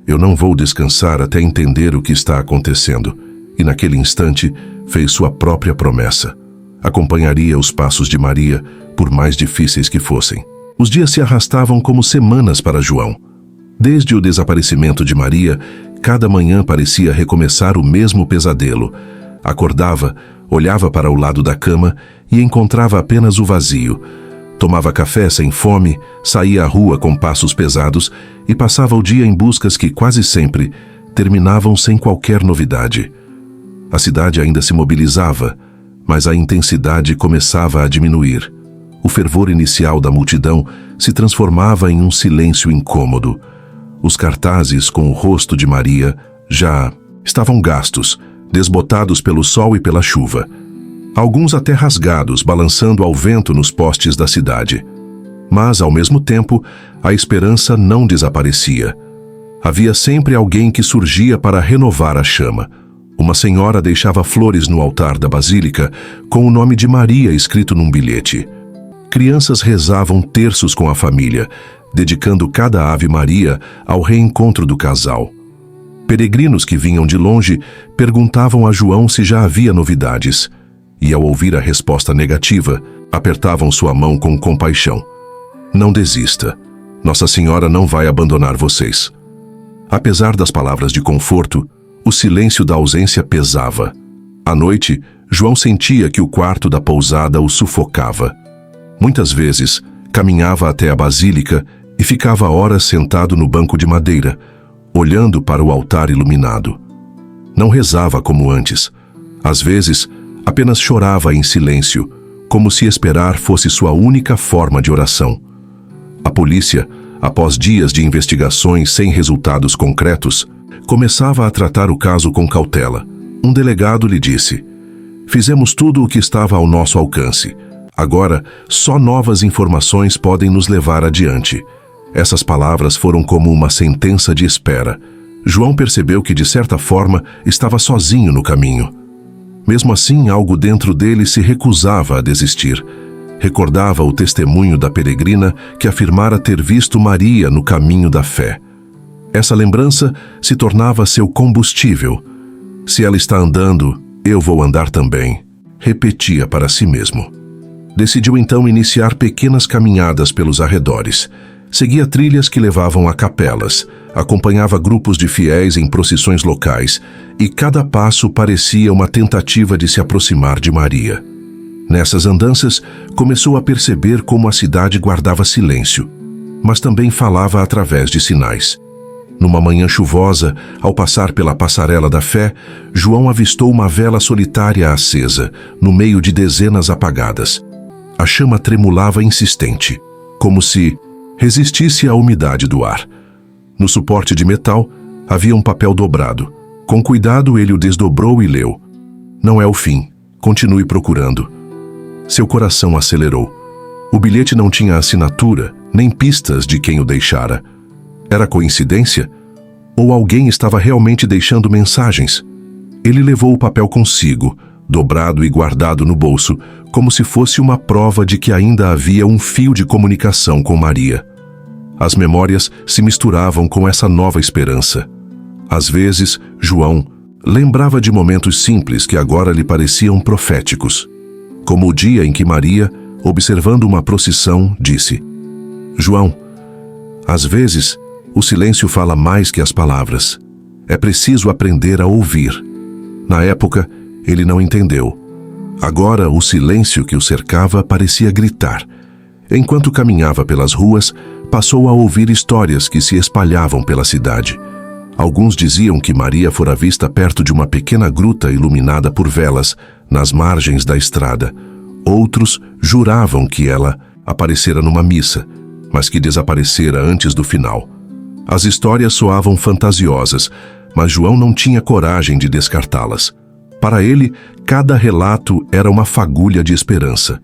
eu não vou descansar até entender o que está acontecendo. E naquele instante, fez sua própria promessa. Acompanharia os passos de Maria, por mais difíceis que fossem. Os dias se arrastavam como semanas para João. Desde o desaparecimento de Maria, Cada manhã parecia recomeçar o mesmo pesadelo. Acordava, olhava para o lado da cama e encontrava apenas o vazio. Tomava café sem fome, saía à rua com passos pesados e passava o dia em buscas que quase sempre terminavam sem qualquer novidade. A cidade ainda se mobilizava, mas a intensidade começava a diminuir. O fervor inicial da multidão se transformava em um silêncio incômodo. Os cartazes com o rosto de Maria já estavam gastos, desbotados pelo sol e pela chuva. Alguns até rasgados, balançando ao vento nos postes da cidade. Mas, ao mesmo tempo, a esperança não desaparecia. Havia sempre alguém que surgia para renovar a chama. Uma senhora deixava flores no altar da basílica com o nome de Maria escrito num bilhete. Crianças rezavam terços com a família, dedicando cada Ave Maria ao reencontro do casal. Peregrinos que vinham de longe perguntavam a João se já havia novidades, e ao ouvir a resposta negativa, apertavam sua mão com compaixão. Não desista. Nossa Senhora não vai abandonar vocês. Apesar das palavras de conforto, o silêncio da ausência pesava. À noite, João sentia que o quarto da pousada o sufocava. Muitas vezes, caminhava até a basílica e ficava horas sentado no banco de madeira, olhando para o altar iluminado. Não rezava como antes. Às vezes, apenas chorava em silêncio, como se esperar fosse sua única forma de oração. A polícia, após dias de investigações sem resultados concretos, começava a tratar o caso com cautela. Um delegado lhe disse: "Fizemos tudo o que estava ao nosso alcance. Agora, só novas informações podem nos levar adiante." Essas palavras foram como uma sentença de espera. João percebeu que, de certa forma, estava sozinho no caminho. Mesmo assim, algo dentro dele se recusava a desistir. Recordava o testemunho da peregrina que afirmara ter visto Maria no caminho da fé. Essa lembrança se tornava seu combustível. "Se ela está andando, eu vou andar também", repetia para si mesmo. Decidiu então iniciar pequenas caminhadas pelos arredores. Seguia trilhas que levavam a capelas, acompanhava grupos de fiéis em procissões locais, e cada passo parecia uma tentativa de se aproximar de Maria. Nessas andanças, começou a perceber como a cidade guardava silêncio, mas também falava através de sinais. Numa manhã chuvosa, ao passar pela passarela da fé, João avistou uma vela solitária acesa, no meio de dezenas apagadas. A chama tremulava insistente, como se resistisse à umidade do ar. No suporte de metal, havia um papel dobrado. Com cuidado, ele o desdobrou e leu: "Não é o fim. Continue procurando." Seu coração acelerou. O bilhete não tinha assinatura, nem pistas de quem o deixara. Era coincidência? Ou alguém estava realmente deixando mensagens? Ele levou o papel consigo, dobrado e guardado no bolso, como se fosse uma prova de que ainda havia um fio de comunicação com Maria. As memórias se misturavam com essa nova esperança. Às vezes, João lembrava de momentos simples que agora lhe pareciam proféticos, como o dia em que Maria, observando uma procissão, disse: "João, às vezes, o silêncio fala mais que as palavras. É preciso aprender a ouvir." Na época, ele não entendeu. Agora, o silêncio que o cercava parecia gritar. Enquanto caminhava pelas ruas, passou a ouvir histórias que se espalhavam pela cidade. Alguns diziam que Maria fora vista perto de uma pequena gruta iluminada por velas, nas margens da estrada. Outros juravam que ela aparecera numa missa, mas que desaparecera antes do final. As histórias soavam fantasiosas, mas João não tinha coragem de descartá-las. Para ele, cada relato era uma fagulha de esperança.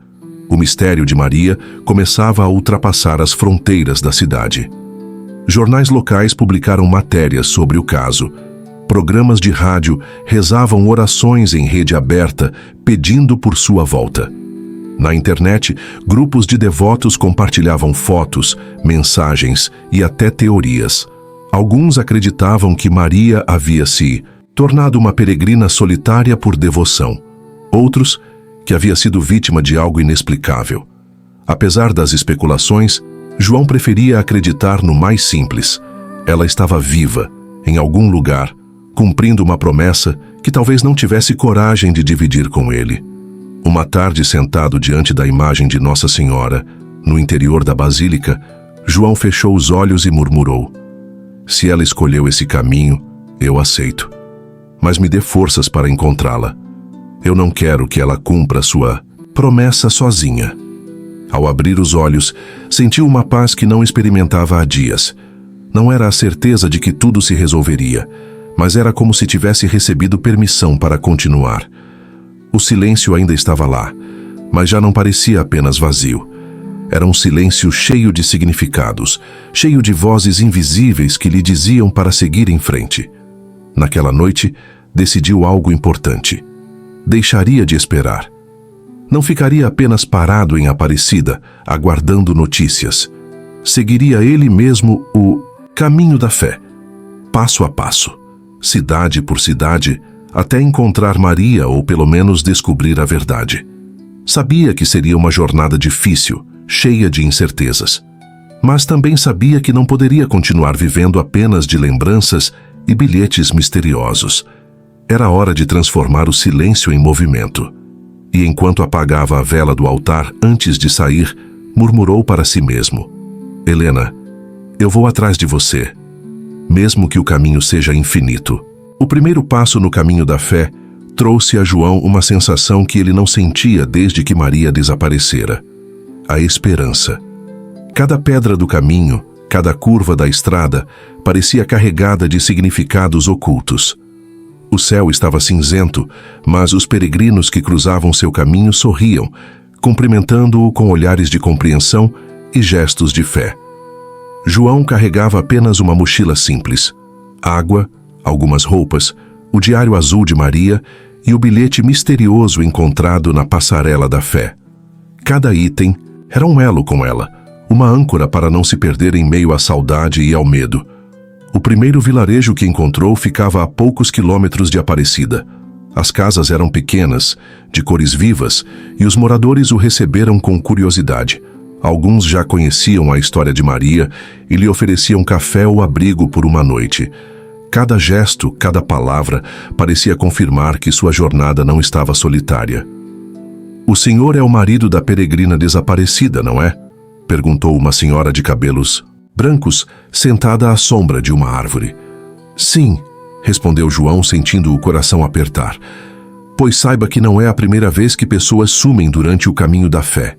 O mistério de Maria começava a ultrapassar as fronteiras da cidade. Jornais locais publicaram matérias sobre o caso. Programas de rádio rezavam orações em rede aberta, pedindo por sua volta. Na internet, grupos de devotos compartilhavam fotos, mensagens e até teorias. Alguns acreditavam que Maria havia se tornado uma peregrina solitária por devoção. Outros, que havia sido vítima de algo inexplicável. Apesar das especulações, João preferia acreditar no mais simples. Ela estava viva, em algum lugar, cumprindo uma promessa que talvez não tivesse coragem de dividir com ele. Uma tarde, sentado diante da imagem de Nossa Senhora, no interior da basílica, João fechou os olhos e murmurou: se ela escolheu esse caminho, eu aceito. Mas me dê forças para encontrá-la. Eu não quero que ela cumpra sua promessa sozinha. Ao abrir os olhos, sentiu uma paz que não experimentava há dias. Não era a certeza de que tudo se resolveria, mas era como se tivesse recebido permissão para continuar. O silêncio ainda estava lá, mas já não parecia apenas vazio. Era um silêncio cheio de significados, cheio de vozes invisíveis que lhe diziam para seguir em frente. Naquela noite, decidiu algo importante. Deixaria de esperar. Não ficaria apenas parado em Aparecida, aguardando notícias. Seguiria ele mesmo o caminho da fé, passo a passo, cidade por cidade, até encontrar Maria ou pelo menos descobrir a verdade. Sabia que seria uma jornada difícil, cheia de incertezas. Mas também sabia que não poderia continuar vivendo apenas de lembranças e bilhetes misteriosos. Era hora de transformar o silêncio em movimento. E enquanto apagava a vela do altar antes de sair, murmurou para si mesmo: Helena, eu vou atrás de você, mesmo que o caminho seja infinito. O primeiro passo no caminho da fé trouxe a João uma sensação que ele não sentia desde que Maria desaparecera: a esperança. Cada pedra do caminho, cada curva da estrada, parecia carregada de significados ocultos. O céu estava cinzento, mas os peregrinos que cruzavam seu caminho sorriam, cumprimentando-o com olhares de compreensão e gestos de fé. João carregava apenas uma mochila simples: água, algumas roupas, o diário azul de Maria e o bilhete misterioso encontrado na passarela da fé. Cada item era um elo com ela, uma âncora para não se perder em meio à saudade e ao medo. O primeiro vilarejo que encontrou ficava a poucos quilômetros de Aparecida. As casas eram pequenas, de cores vivas, e os moradores o receberam com curiosidade. Alguns já conheciam a história de Maria e lhe ofereciam café ou abrigo por uma noite. Cada gesto, cada palavra, parecia confirmar que sua jornada não estava solitária. "O senhor é o marido da peregrina desaparecida, não é?" perguntou uma senhora de cabelos brancos, sentada à sombra de uma árvore. "Sim", respondeu João, sentindo o coração apertar. "Pois saiba que não é a primeira vez que pessoas sumem durante o caminho da fé.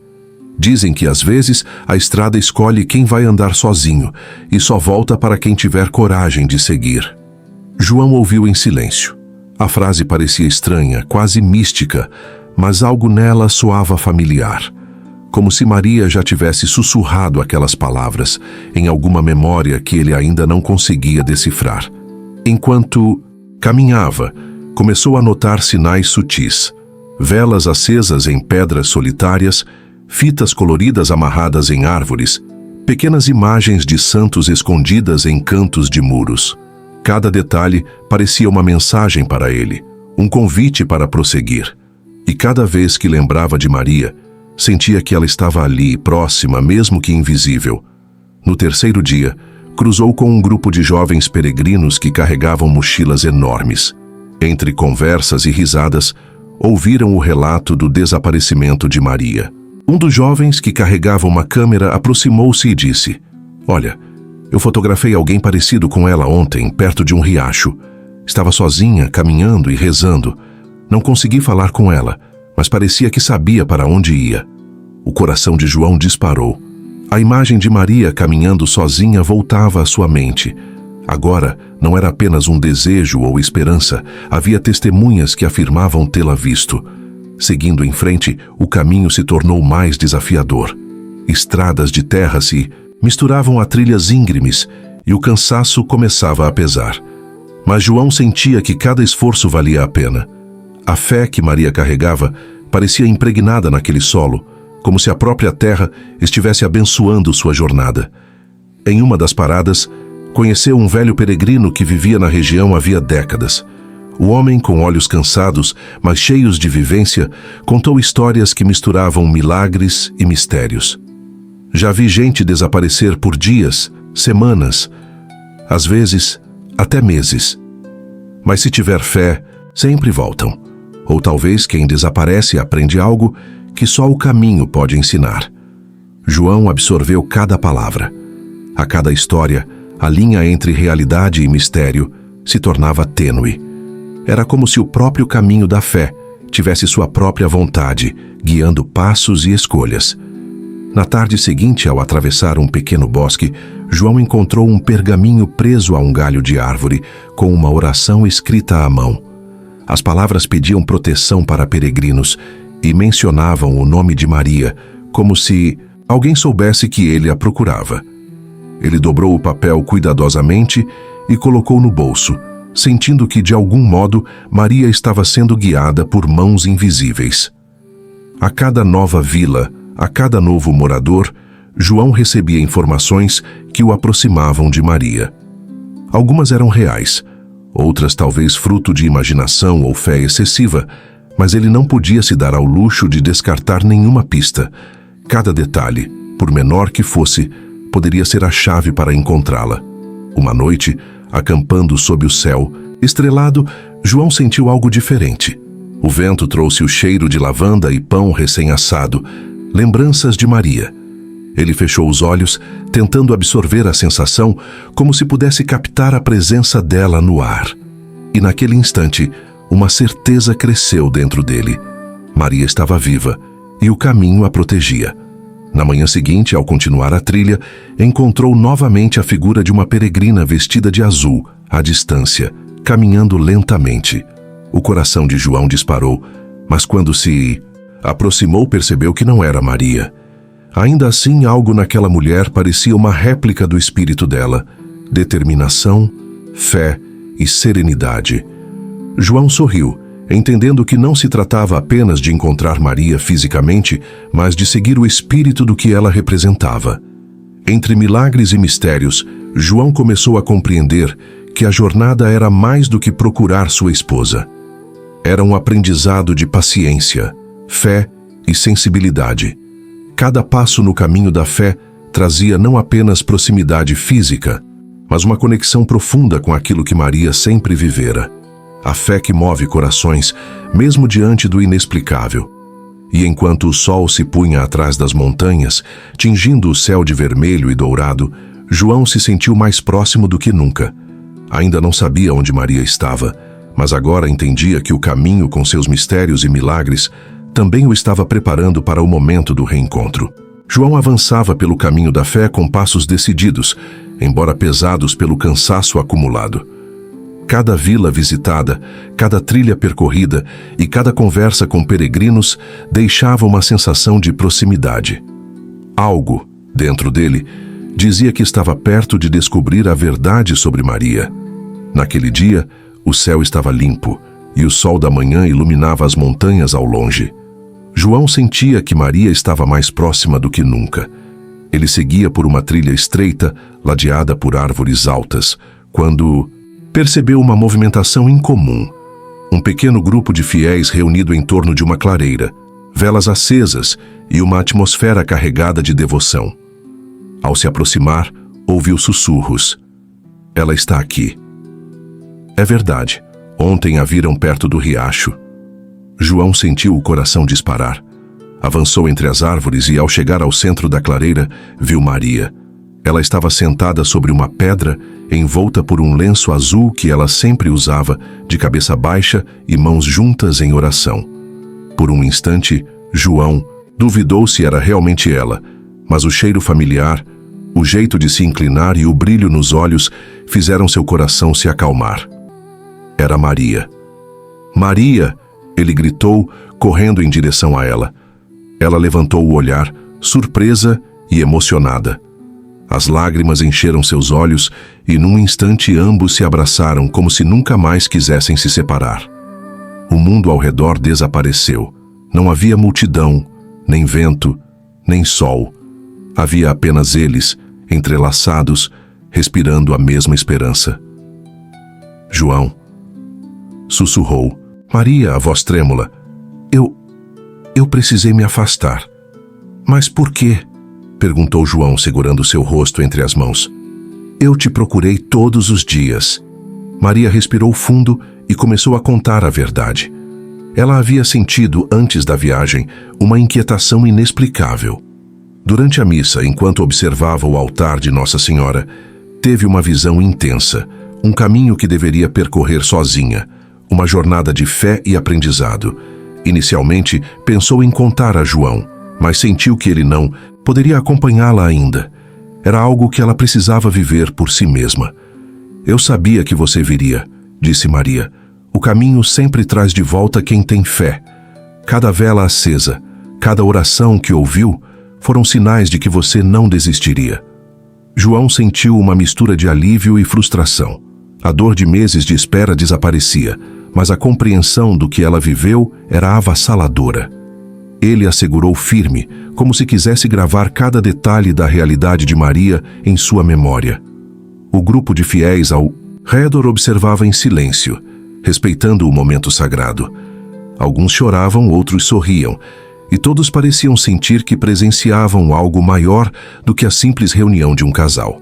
Dizem que às vezes a estrada escolhe quem vai andar sozinho e só volta para quem tiver coragem de seguir." João ouviu em silêncio. A frase parecia estranha, quase mística, mas algo nela soava familiar. Como se Maria já tivesse sussurrado aquelas palavras em alguma memória que ele ainda não conseguia decifrar. Enquanto caminhava, começou a notar sinais sutis: velas acesas em pedras solitárias, fitas coloridas amarradas em árvores, pequenas imagens de santos escondidas em cantos de muros. Cada detalhe parecia uma mensagem para ele, um convite para prosseguir. E cada vez que lembrava de Maria, sentia que ela estava ali, próxima, mesmo que invisível. No terceiro dia, cruzou com um grupo de jovens peregrinos que carregavam mochilas enormes. Entre conversas e risadas, ouviram o relato do desaparecimento de Maria. Um dos jovens que carregava uma câmera aproximou-se e disse: "Olha, eu fotografei alguém parecido com ela ontem, perto de um riacho. Estava sozinha, caminhando e rezando. Não consegui falar com ela, mas parecia que sabia para onde ia." O coração de João disparou. A imagem de Maria caminhando sozinha voltava à sua mente. Agora, não era apenas um desejo ou esperança, havia testemunhas que afirmavam tê-la visto. Seguindo em frente, o caminho se tornou mais desafiador. Estradas de terra se misturavam a trilhas íngremes e o cansaço começava a pesar. Mas João sentia que cada esforço valia a pena. A fé que Maria carregava parecia impregnada naquele solo, como se a própria terra estivesse abençoando sua jornada. Em uma das paradas, conheceu um velho peregrino que vivia na região havia décadas. O homem, com olhos cansados, mas cheios de vivência, contou histórias que misturavam milagres e mistérios. "Já vi gente desaparecer por dias, semanas. Às vezes, até meses. Mas se tiver fé, sempre voltam. Ou talvez quem desaparece aprende algo que só o caminho pode ensinar. João absorveu cada palavra. A cada história, a linha entre realidade e mistério se tornava tênue. Era como se o próprio caminho da fé tivesse sua própria vontade, guiando passos e escolhas. Na tarde seguinte, ao atravessar um pequeno bosque, João encontrou um pergaminho preso a um galho de árvore, com uma oração escrita à mão. As palavras pediam proteção para peregrinos e mencionavam o nome de Maria, como se alguém soubesse que ele a procurava. Ele dobrou o papel cuidadosamente e colocou no bolso, sentindo que, de algum modo, Maria estava sendo guiada por mãos invisíveis. A cada nova vila, a cada novo morador, João recebia informações que o aproximavam de Maria. Algumas eram reais, outras talvez fruto de imaginação ou fé excessiva, mas ele não podia se dar ao luxo de descartar nenhuma pista. Cada detalhe, por menor que fosse, poderia ser a chave para encontrá-la. Uma noite, acampando sob o céu estrelado, João sentiu algo diferente. O vento trouxe o cheiro de lavanda e pão recém-assado, lembranças de Maria. Ele fechou os olhos, tentando absorver a sensação, como se pudesse captar a presença dela no ar. E naquele instante, uma certeza cresceu dentro dele. Maria estava viva, e o caminho a protegia. Na manhã seguinte, ao continuar a trilha, encontrou novamente a figura de uma peregrina vestida de azul, à distância, caminhando lentamente. O coração de João disparou, mas quando se aproximou, percebeu que não era Maria. Ainda assim, algo naquela mulher parecia uma réplica do espírito dela: determinação, fé e serenidade. João sorriu, entendendo que não se tratava apenas de encontrar Maria fisicamente, mas de seguir o espírito do que ela representava. Entre milagres e mistérios, João começou a compreender que a jornada era mais do que procurar sua esposa. Era um aprendizado de paciência, fé e sensibilidade. Cada passo no caminho da fé trazia não apenas proximidade física, mas uma conexão profunda com aquilo que Maria sempre vivera. A fé que move corações, mesmo diante do inexplicável. E enquanto o sol se punha atrás das montanhas, tingindo o céu de vermelho e dourado, João se sentiu mais próximo do que nunca. Ainda não sabia onde Maria estava, mas agora entendia que o caminho, com seus mistérios e milagres, também o estava preparando para o momento do reencontro. João avançava pelo caminho da fé com passos decididos, embora pesados pelo cansaço acumulado. Cada vila visitada, cada trilha percorrida e cada conversa com peregrinos deixava uma sensação de proximidade. Algo, dentro dele, dizia que estava perto de descobrir a verdade sobre Maria. Naquele dia, o céu estava limpo e o sol da manhã iluminava as montanhas ao longe. João sentia que Maria estava mais próxima do que nunca. Ele seguia por uma trilha estreita, ladeada por árvores altas, quando percebeu uma movimentação incomum. Um pequeno grupo de fiéis reunido em torno de uma clareira, velas acesas e uma atmosfera carregada de devoção. Ao se aproximar, ouviu sussurros. Ela está aqui. É verdade, ontem a viram perto do riacho. João sentiu o coração disparar. Avançou entre as árvores e, ao chegar ao centro da clareira, viu Maria. Ela estava sentada sobre uma pedra, envolta por um lenço azul que ela sempre usava, de cabeça baixa e mãos juntas em oração. Por um instante, João duvidou se era realmente ela, mas o cheiro familiar, o jeito de se inclinar e o brilho nos olhos fizeram seu coração se acalmar. Era Maria. Maria! Ele gritou, correndo em direção a ela. Ela levantou o olhar, surpresa e emocionada. As lágrimas encheram seus olhos e, num instante, ambos se abraçaram como se nunca mais quisessem se separar. O mundo ao redor desapareceu. Não havia multidão, nem vento, nem sol. Havia apenas eles, entrelaçados, respirando a mesma esperança. João sussurrou. Maria, a voz trêmula. Eu precisei me afastar. Mas por quê? Perguntou João, segurando seu rosto entre as mãos. Eu te procurei todos os dias. Maria respirou fundo e começou a contar a verdade. Ela havia sentido, antes da viagem, uma inquietação inexplicável. Durante a missa, enquanto observava o altar de Nossa Senhora, teve uma visão intensa, um caminho que deveria percorrer sozinha, uma jornada de fé e aprendizado. Inicialmente, pensou em contar a João, mas sentiu que ele não poderia acompanhá-la ainda. Era algo que ela precisava viver por si mesma. Eu sabia que você viria, disse Maria. O caminho sempre traz de volta quem tem fé. Cada vela acesa, cada oração que ouviu, foram sinais de que você não desistiria. João sentiu uma mistura de alívio e frustração. A dor de meses de espera desaparecia, mas a compreensão do que ela viveu era avassaladora. Ele a segurou firme, como se quisesse gravar cada detalhe da realidade de Maria em sua memória. O grupo de fiéis ao redor observava em silêncio, respeitando o momento sagrado. Alguns choravam, outros sorriam, e todos pareciam sentir que presenciavam algo maior do que a simples reunião de um casal.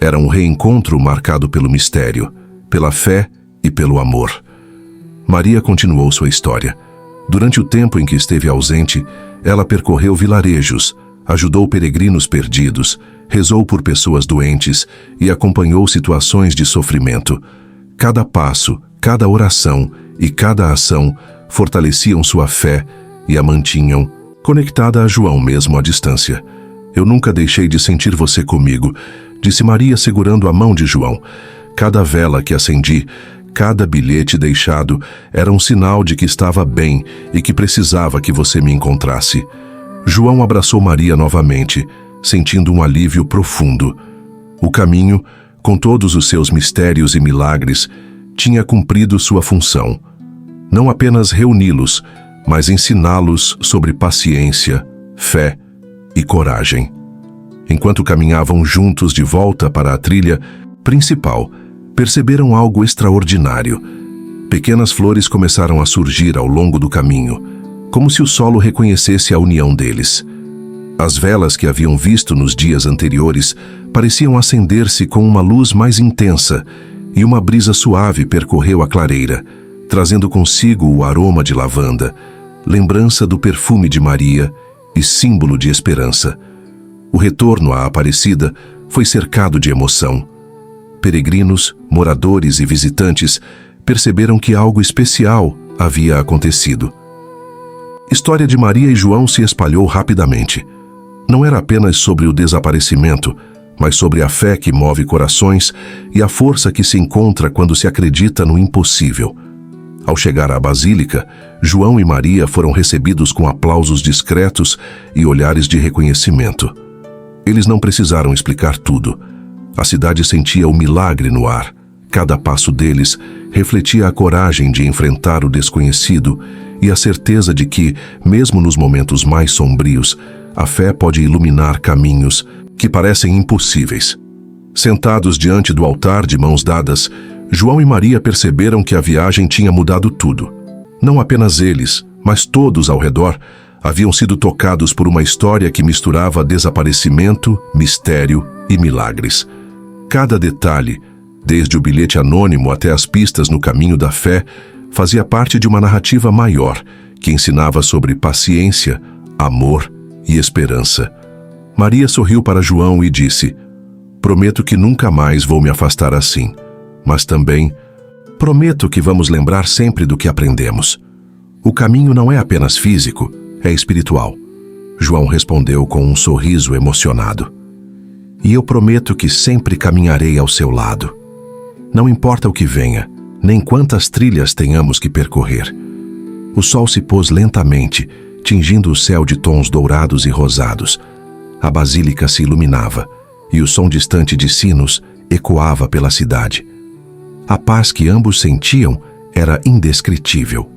Era um reencontro marcado pelo mistério, pela fé e pelo amor. Maria continuou sua história. Durante o tempo em que esteve ausente, ela percorreu vilarejos, ajudou peregrinos perdidos, rezou por pessoas doentes e acompanhou situações de sofrimento. Cada passo, cada oração e cada ação fortaleciam sua fé e a mantinham conectada a João mesmo à distância. Eu nunca deixei de sentir você comigo, disse Maria segurando a mão de João. Cada vela que acendi, cada bilhete deixado era um sinal de que estava bem e que precisava que você me encontrasse. João abraçou Maria novamente, sentindo um alívio profundo. O caminho, com todos os seus mistérios e milagres, tinha cumprido sua função. Não apenas reuni-los, mas ensiná-los sobre paciência, fé e coragem. Enquanto caminhavam juntos de volta para a trilha principal, perceberam algo extraordinário. Pequenas flores começaram a surgir ao longo do caminho, como se o solo reconhecesse a união deles. As velas que haviam visto nos dias anteriores pareciam acender-se com uma luz mais intensa, e uma brisa suave percorreu a clareira, trazendo consigo o aroma de lavanda, lembrança do perfume de Maria e símbolo de esperança. O retorno à Aparecida foi cercado de emoção. Peregrinos, moradores e visitantes perceberam que algo especial havia acontecido. A história de Maria e João se espalhou rapidamente. Não era apenas sobre o desaparecimento, mas sobre a fé que move corações e a força que se encontra quando se acredita no impossível. Ao chegar à Basílica, João e Maria foram recebidos com aplausos discretos e olhares de reconhecimento. Eles não precisaram explicar tudo. A cidade sentia o milagre no ar. Cada passo deles refletia a coragem de enfrentar o desconhecido e a certeza de que, mesmo nos momentos mais sombrios, a fé pode iluminar caminhos que parecem impossíveis. Sentados diante do altar de mãos dadas, João e Maria perceberam que a viagem tinha mudado tudo. Não apenas eles, mas todos ao redor, haviam sido tocados por uma história que misturava desaparecimento, mistério e milagres. Cada detalhe, desde o bilhete anônimo até as pistas no caminho da fé, fazia parte de uma narrativa maior, que ensinava sobre paciência, amor e esperança. Maria sorriu para João e disse: "Prometo que nunca mais vou me afastar assim, mas também prometo que vamos lembrar sempre do que aprendemos. O caminho não é apenas físico, é espiritual." João respondeu com um sorriso emocionado. "E eu prometo que sempre caminharei ao seu lado. Não importa o que venha, nem quantas trilhas tenhamos que percorrer." O sol se pôs lentamente, tingindo o céu de tons dourados e rosados. A basílica se iluminava, e o som distante de sinos ecoava pela cidade. A paz que ambos sentiam era indescritível.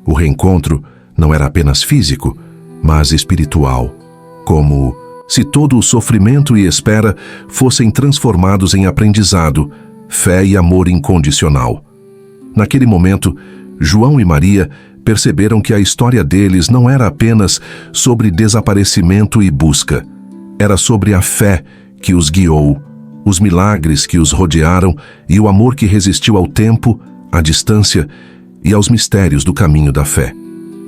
O reencontro não era apenas físico, mas espiritual, como se todo o sofrimento e espera fossem transformados em aprendizado, fé e amor incondicional. Naquele momento, João e Maria perceberam que a história deles não era apenas sobre desaparecimento e busca. Era sobre a fé que os guiou, os milagres que os rodearam e o amor que resistiu ao tempo, à distância e aos mistérios do caminho da fé.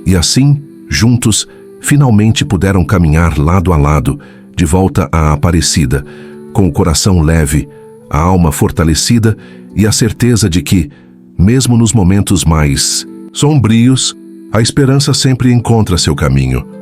E assim, juntos, finalmente puderam caminhar lado a lado, de volta à Aparecida, com o coração leve, a alma fortalecida e a certeza de que, mesmo nos momentos mais sombrios, a esperança sempre encontra seu caminho.